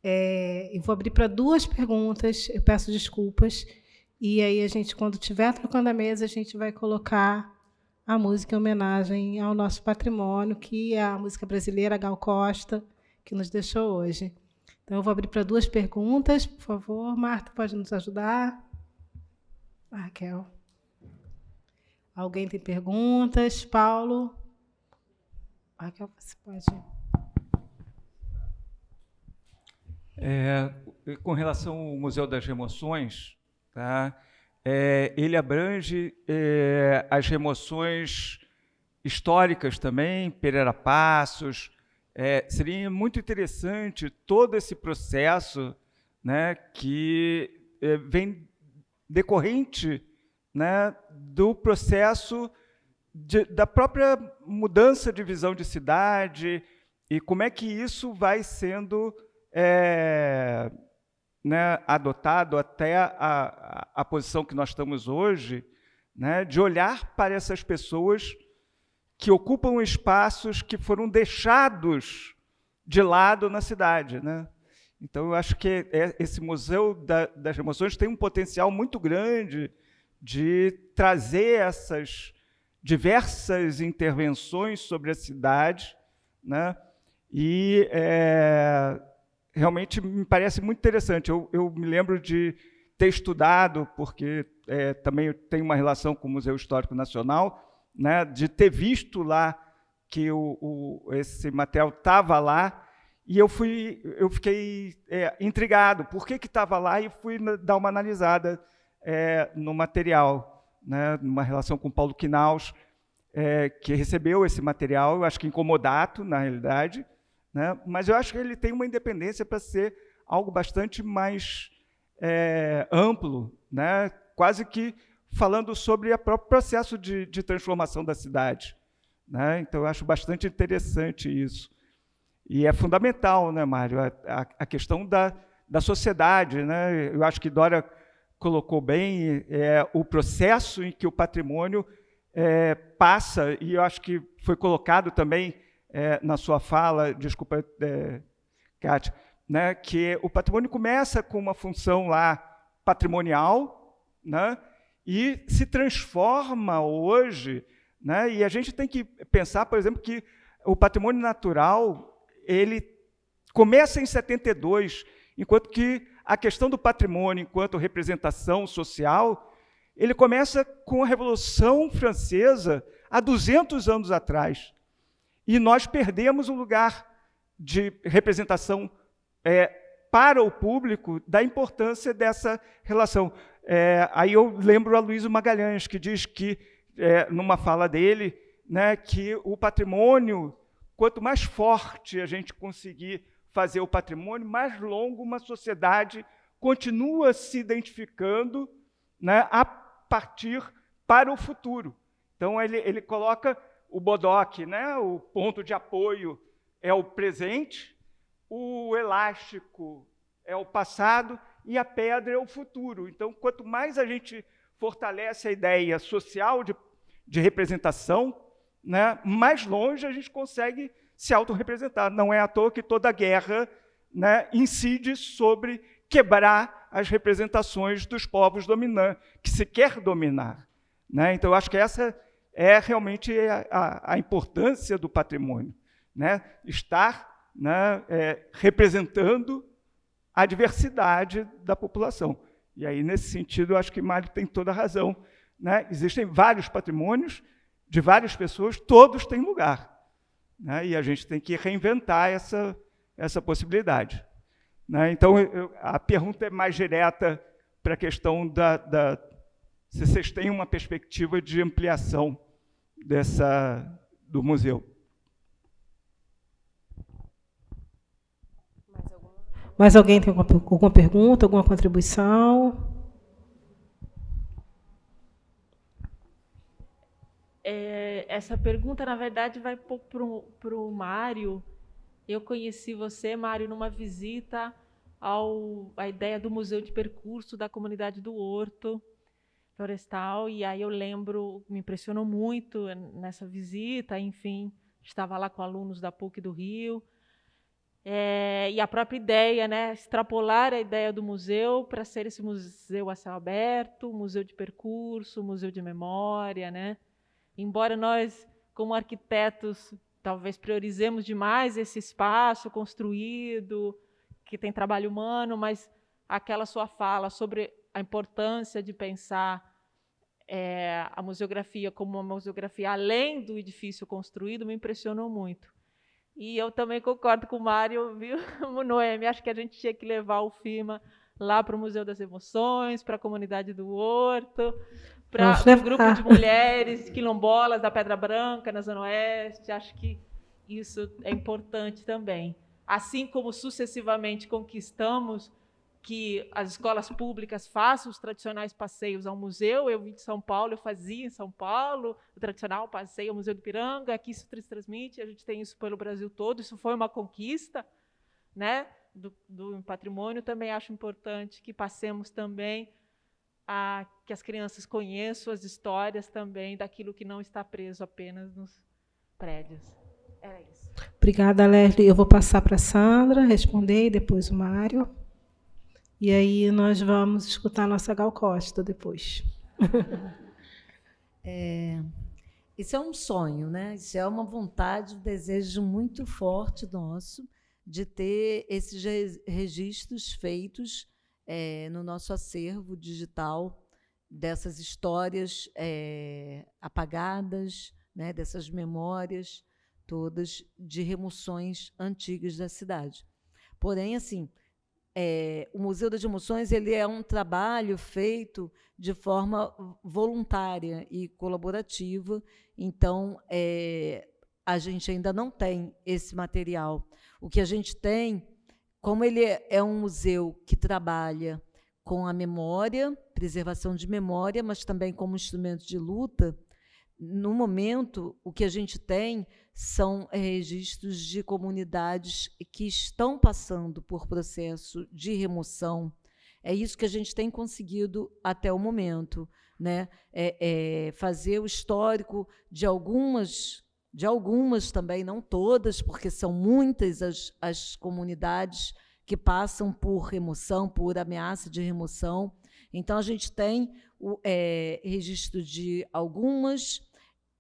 Eu vou abrir para 2 perguntas, eu peço desculpas. E aí, a gente, quando estiver trocando a mesa, a gente vai colocar a música em homenagem ao nosso patrimônio, que é a música brasileira Gal Costa, que nos deixou hoje. Então, eu vou abrir para 2 perguntas. Por favor, Marta, pode nos ajudar? Raquel. Alguém tem perguntas? Paulo? Raquel, você pode. Com relação ao Museu das Remoções, tá? Ele abrange as remoções históricas também, Pereira Passos. Seria muito interessante todo esse processo, né, que vem decorrente, né, do processo da própria mudança de visão de cidade e como é que isso vai sendo né, adotado até a posição que nós estamos hoje, né, de olhar para essas pessoas que ocupam espaços que foram deixados de lado na cidade, né? Então, eu acho que esse Museu das Remoções tem um potencial muito grande de trazer essas diversas intervenções sobre a cidade, né? E realmente me parece muito interessante. Eu me lembro de ter estudado, porque também eu tenho uma relação com o Museu Histórico Nacional, né? De ter visto lá que esse material estava lá, e eu fiquei intrigado por que estava lá, e fui dar uma analisada no material, né? Numa relação com o Paulo Quinaus, que recebeu esse material, eu acho que incomodato, na realidade, né? Mas eu acho que ele tem uma independência para ser algo bastante mais amplo, né? Quase que falando sobre o próprio processo de transformação da cidade, né? Então, eu acho bastante interessante isso. E é fundamental, né, Mário, a questão da sociedade, né? Eu acho que Dora colocou bem o processo em que o patrimônio passa, e eu acho que foi colocado também na sua fala, desculpa, Kátia, né, que o patrimônio começa com uma função lá patrimonial, né, e se transforma hoje, né, e a gente tem que pensar, por exemplo, que o patrimônio natural ele começa em 72, enquanto que a questão do patrimônio enquanto representação social, ele começa com a Revolução Francesa há 200 anos atrás. E nós perdemos o lugar de representação para o público da importância dessa relação. Aí eu lembro a Luísio Magalhães, que diz que, numa fala dele, né, que o patrimônio, quanto mais forte a gente conseguir fazer o patrimônio, mais longo uma sociedade continua se identificando, né, a partir para o futuro. Então, ele coloca o bodoque, né, o ponto de apoio é o presente, o elástico é o passado e a pedra é o futuro. Então, quanto mais a gente fortalece a ideia social de representação, né, mais longe a gente consegue se autorrepresentar. Não é à toa que toda guerra, né, incide sobre quebrar as representações dos povos dominantes, que se quer dominar, né? Então, eu acho que essa é realmente a importância do patrimônio, né? Estar, né, representando a diversidade da população. E aí, nesse sentido, eu acho que Mário tem toda a razão, né? Existem vários patrimônios de várias pessoas, todos têm lugar, né? E a gente tem que reinventar essa possibilidade, né? Então, a pergunta é mais direta para a questão se vocês têm uma perspectiva de ampliação do museu. Mais alguém tem alguma pergunta, alguma contribuição? Essa pergunta, na verdade, vai para o Mário. Eu conheci você, Mário, numa visita à ideia do Museu de Percurso da comunidade do Horto Florestal, e aí eu lembro, me impressionou muito nessa visita, enfim, estava lá com alunos da PUC do Rio, e a própria ideia, né, extrapolar a ideia do museu para ser esse museu a céu aberto, museu de percurso, museu de memória, né? Embora nós, como arquitetos, talvez priorizemos demais esse espaço construído, que tem trabalho humano, mas aquela sua fala sobre a importância de pensar a museografia como uma museografia além do edifício construído me impressionou muito. E eu também concordo com o Mário, viu, Noemi? Acho que a gente tinha que levar o FIMA lá para o Museu das Emoções, para a comunidade do Horto, para o grupo de mulheres quilombolas da Pedra Branca, na Zona Oeste. Acho que isso é importante também. Assim como sucessivamente conquistamos que as escolas públicas façam os tradicionais passeios ao museu. Eu vim de São Paulo, eu fazia em São Paulo o tradicional passeio ao Museu do Ipiranga, aqui isso se transmite, a gente tem isso pelo Brasil todo, isso foi uma conquista, né, do patrimônio. Também acho importante que passemos também que as crianças conheçam as histórias também daquilo que não está preso apenas nos prédios. Era isso. Obrigada, Leslie. Eu vou passar para a Sandra responder, e depois o Mário. E aí nós vamos escutar a nossa Gal Costa depois. Isso é um sonho, né? Isso é uma vontade, um desejo muito forte nosso de ter esses registros feitos no nosso acervo digital dessas histórias apagadas, né? Dessas memórias todas de remoções antigas da cidade. Porém, assim, o Museu das Emoções ele é um trabalho feito de forma voluntária e colaborativa, então a gente ainda não tem esse material. O que a gente tem, como ele é um museu que trabalha com a memória, preservação de memória, mas também como instrumento de luta, no momento, o que a gente tem são registros de comunidades que estão passando por processo de remoção. É isso que a gente tem conseguido até o momento, né? Fazer o histórico de algumas também, não todas, porque são muitas as comunidades que passam por remoção, por ameaça de remoção. Então, a gente tem registro de algumas.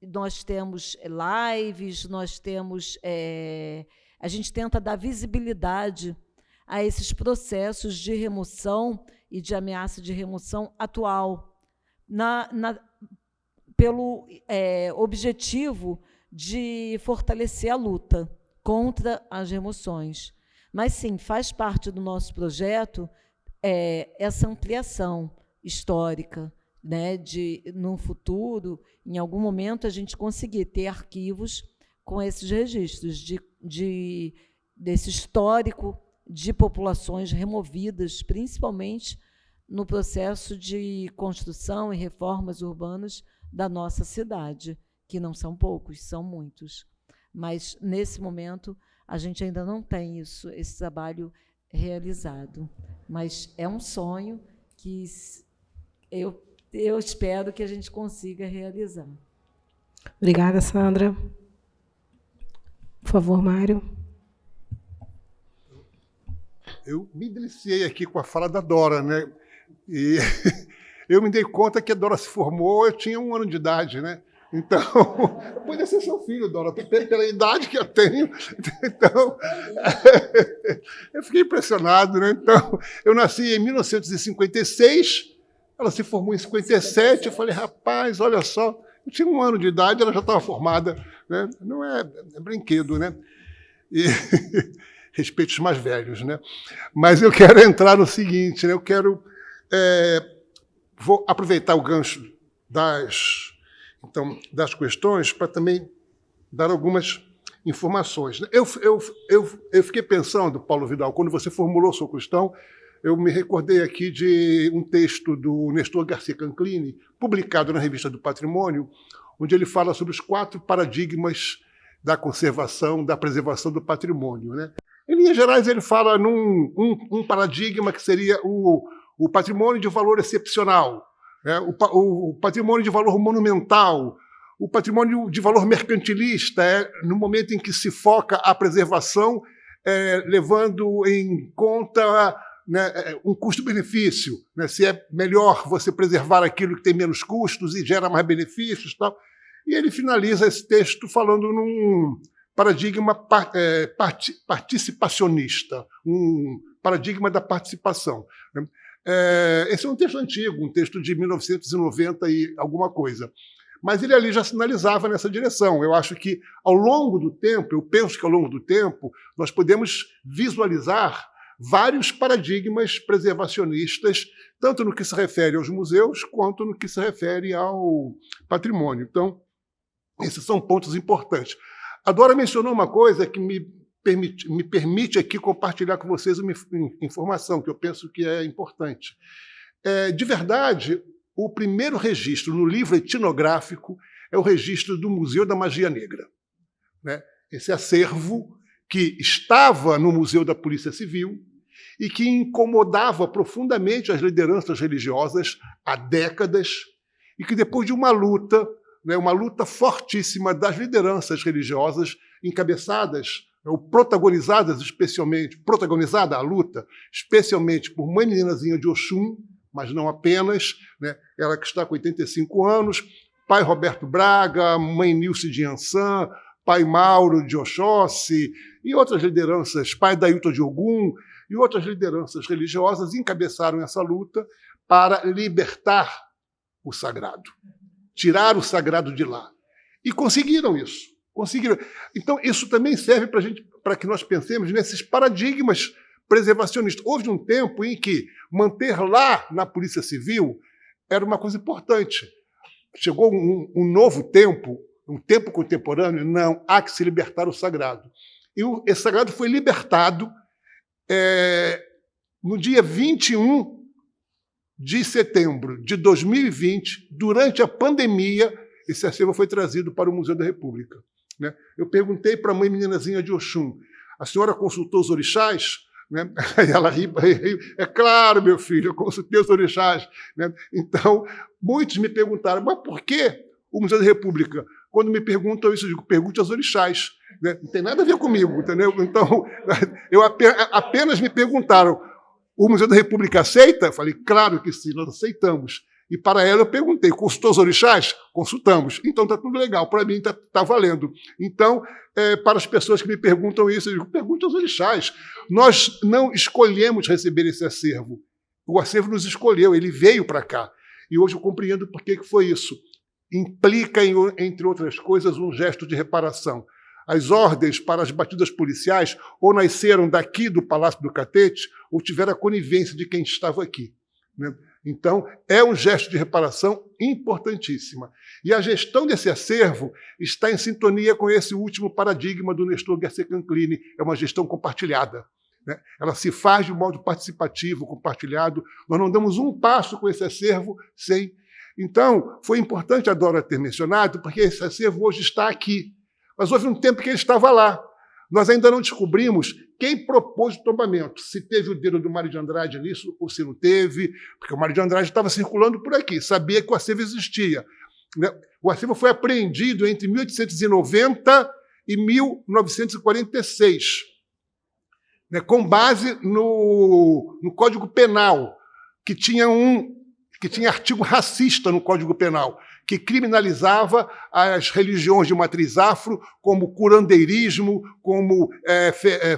Nós temos lives, nós temos... a gente tenta dar visibilidade a esses processos de remoção e de ameaça de remoção atual, pelo objetivo de fortalecer a luta contra as remoções. Mas, sim, faz parte do nosso projeto essa ampliação histórica, né, no futuro, em algum momento, a gente conseguir ter arquivos com esses registros desse histórico de populações removidas, principalmente no processo de construção e reformas urbanas da nossa cidade, que não são poucos, são muitos. Mas, nesse momento, a gente ainda não tem esse trabalho realizado. Mas é um sonho que eu espero que a gente consiga realizar. Obrigada, Sandra. Por favor, Mário. Eu me deliciei aqui com a fala da Dora, né? E eu me dei conta que a Dora se formou, eu tinha 1 ano de idade, né? Então, eu poderia ser seu filho, Dora, pela idade que eu tenho. Então, eu fiquei impressionado, né? Então, eu nasci em 1956, ela se formou em 57, eu falei, rapaz, olha só, eu tinha 1 ano de idade, ela já estava formada, né? Não é brinquedo, né? E respeito os mais velhos, né? Mas eu quero entrar no seguinte, né? Vou aproveitar o gancho das questões para também dar algumas informações. Eu fiquei pensando, Paulo Vidal, quando você formulou sua questão, eu me recordei aqui de um texto do Nestor Garcia Canclini, publicado na Revista do Patrimônio, onde ele fala sobre os 4 paradigmas da conservação, da preservação do patrimônio, né? Em linhas gerais, ele fala num paradigma que seria o patrimônio de valor excepcional, né? O patrimônio de valor monumental, o patrimônio de valor mercantilista, no momento em que se foca a preservação, levando em conta, né, um custo-benefício, né? Se é melhor você preservar aquilo que tem menos custos e gera mais benefícios, tal. E ele finaliza esse texto falando num paradigma participacionista, um paradigma da participação. Esse é um texto antigo, um texto de 1990 e alguma coisa. Mas ele ali já sinalizava nessa direção. Eu acho que, ao longo do tempo, eu penso que ao longo do tempo, nós podemos visualizar vários paradigmas preservacionistas, tanto no que se refere aos museus, quanto no que se refere ao patrimônio. Então, esses são pontos importantes. A Dora mencionou uma coisa que me permite aqui compartilhar com vocês uma informação que eu penso que é importante. De verdade, o primeiro registro no livro etnográfico é o registro do Museu da Magia Negra, né? Esse acervo que estava no Museu da Polícia Civil e que incomodava profundamente as lideranças religiosas há décadas e que, depois de uma luta, né, uma luta fortíssima das lideranças religiosas encabeçadas, ou protagonizada a luta, especialmente por Mãe Meninazinha de Oxum, mas não apenas, né, ela que está com 85 anos, pai Roberto Braga, mãe Nilce de Ançã, pai Mauro de Oxóssi, e outras lideranças, pai Dailton de Ogum, e outras lideranças religiosas encabeçaram essa luta para libertar o sagrado, tirar o sagrado de lá. E conseguiram isso. Conseguiram. Então, isso também serve para que nós pensemos nesses paradigmas preservacionistas. Houve um tempo em que manter lá na Polícia Civil era uma coisa importante. Chegou um novo tempo, um tempo contemporâneo, não, há que se libertar o sagrado. E esse sagrado foi libertado no dia 21 de setembro de 2020, durante a pandemia. Esse acervo foi trazido para o Museu da República. Né? Eu perguntei para a mãe meninazinha de Oxum, a senhora consultou os orixás? Né? Ela riu, é claro, meu filho, eu consultei os orixás. Né? Então, muitos me perguntaram, mas por que o Museu da República? Quando me perguntam isso, eu digo, pergunte aos orixás. Né? Não tem nada a ver comigo, entendeu? Então, apenas me perguntaram, o Museu da República aceita? Eu falei, claro que sim, nós aceitamos. E para ela eu perguntei, consultou os orixás? Consultamos. Então está tudo legal, para mim está valendo. Então, para as pessoas que me perguntam isso, eu digo, pergunte aos orixás. Nós não escolhemos receber esse acervo. O acervo nos escolheu, ele veio para cá. E hoje eu compreendo por que foi isso. Implica, entre outras coisas, um gesto de reparação. As ordens para as batidas policiais ou nasceram daqui do Palácio do Catete ou tiveram a conivência de quem estava aqui. Né? Então, é um gesto de reparação importantíssima. E a gestão desse acervo está em sintonia com esse último paradigma do Nestor Garcia Canclini, é uma gestão compartilhada. Né? Ela se faz de modo participativo, compartilhado. Nós não damos um passo com esse acervo sem. Então, foi importante a Dora ter mencionado, porque esse acervo hoje está aqui. Mas houve um tempo que ele estava lá. Nós ainda não descobrimos quem propôs o tombamento, se teve o dedo do Mário de Andrade nisso ou se não teve, porque o Mário de Andrade estava circulando por aqui, sabia que o acervo existia. O acervo foi apreendido entre 1890 e 1946, com base no Código Penal, que tinha artigo racista no Código Penal, que criminalizava as religiões de matriz afro, como curandeirismo, como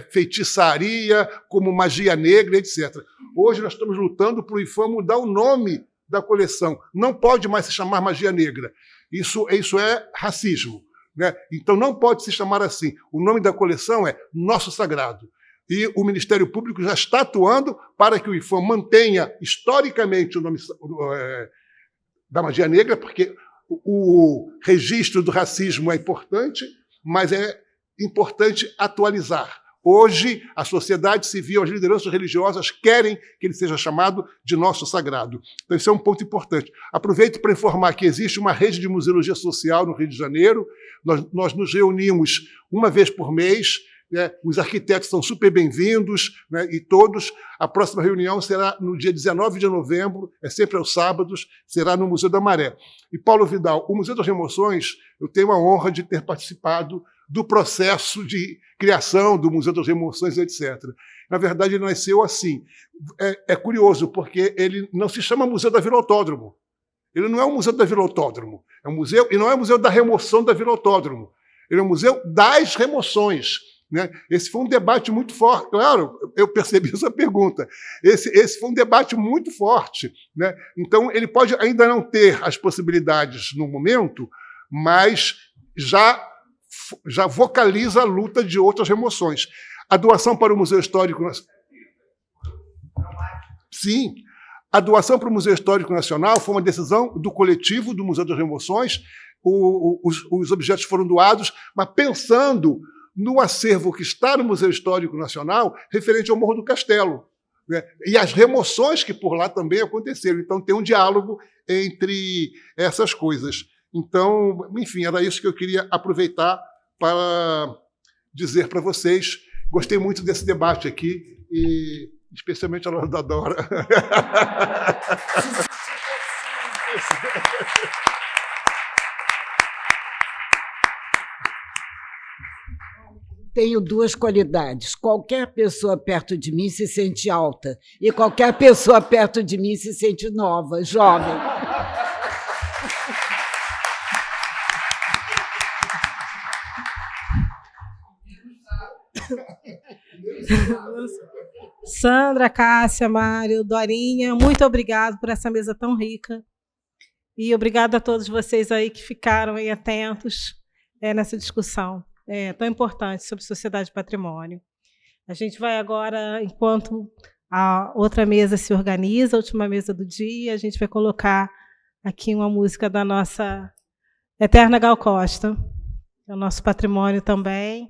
feitiçaria, como magia negra, etc. Hoje nós estamos lutando para o IPHAN mudar o nome da coleção. Não pode mais se chamar magia negra. Isso é racismo. Né? Então não pode se chamar assim. O nome da coleção é Nosso Sagrado. E o Ministério Público já está atuando para que o IPHAN mantenha historicamente o nome da magia negra, porque o registro do racismo é importante, mas é importante atualizar. Hoje, a sociedade civil, as lideranças religiosas querem que ele seja chamado de Nosso Sagrado. Então, isso é um ponto importante. Aproveito para informar que existe uma rede de museologia social no Rio de Janeiro. Nós nos reunimos uma vez por mês. Os arquitetos são super bem-vindos, e todos. A próxima reunião será no dia 19 de novembro, é sempre aos sábados, será no Museu da Maré. E, Paulo Vidal, o Museu das Remoções, eu tenho a honra de ter participado do processo de criação do Museu das Remoções, etc. Na verdade, ele nasceu assim. É curioso, porque ele não se chama Museu da Vila Autódromo. Ele não é um museu da Vila Autódromo. É um museu, e não é um museu da remoção da Vila Autódromo. Ele é um museu das remoções. Né? Esse foi um debate muito forte. Claro, eu percebi essa pergunta. Esse foi um debate muito forte. Né? Então, ele pode ainda não ter as possibilidades no momento, mas já vocaliza a luta de outras remoções. A doação para o Museu Histórico... Sim, a doação para o Museu Histórico Nacional foi uma decisão do coletivo do Museu das Remoções. Os objetos foram doados, mas pensando no acervo que está no Museu Histórico Nacional, referente ao Morro do Castelo, né? E as remoções que por lá também aconteceram. Então, tem um diálogo entre essas coisas. Então, enfim, era isso que eu queria aproveitar para dizer para vocês. Gostei muito desse debate aqui, e especialmente a hora da Dora. Tenho duas qualidades. Qualquer pessoa perto de mim se sente alta, e qualquer pessoa perto de mim se sente nova, jovem. Sandra, Cássia, Mário, Dorinha, muito obrigado por essa mesa tão rica. E obrigado a todos vocês aí que ficaram aí atentos nessa discussão tão importante sobre sociedade e patrimônio. A gente vai agora, enquanto a outra mesa se organiza, a última mesa do dia, a gente vai colocar aqui uma música da nossa eterna Gal Costa, é o nosso patrimônio também.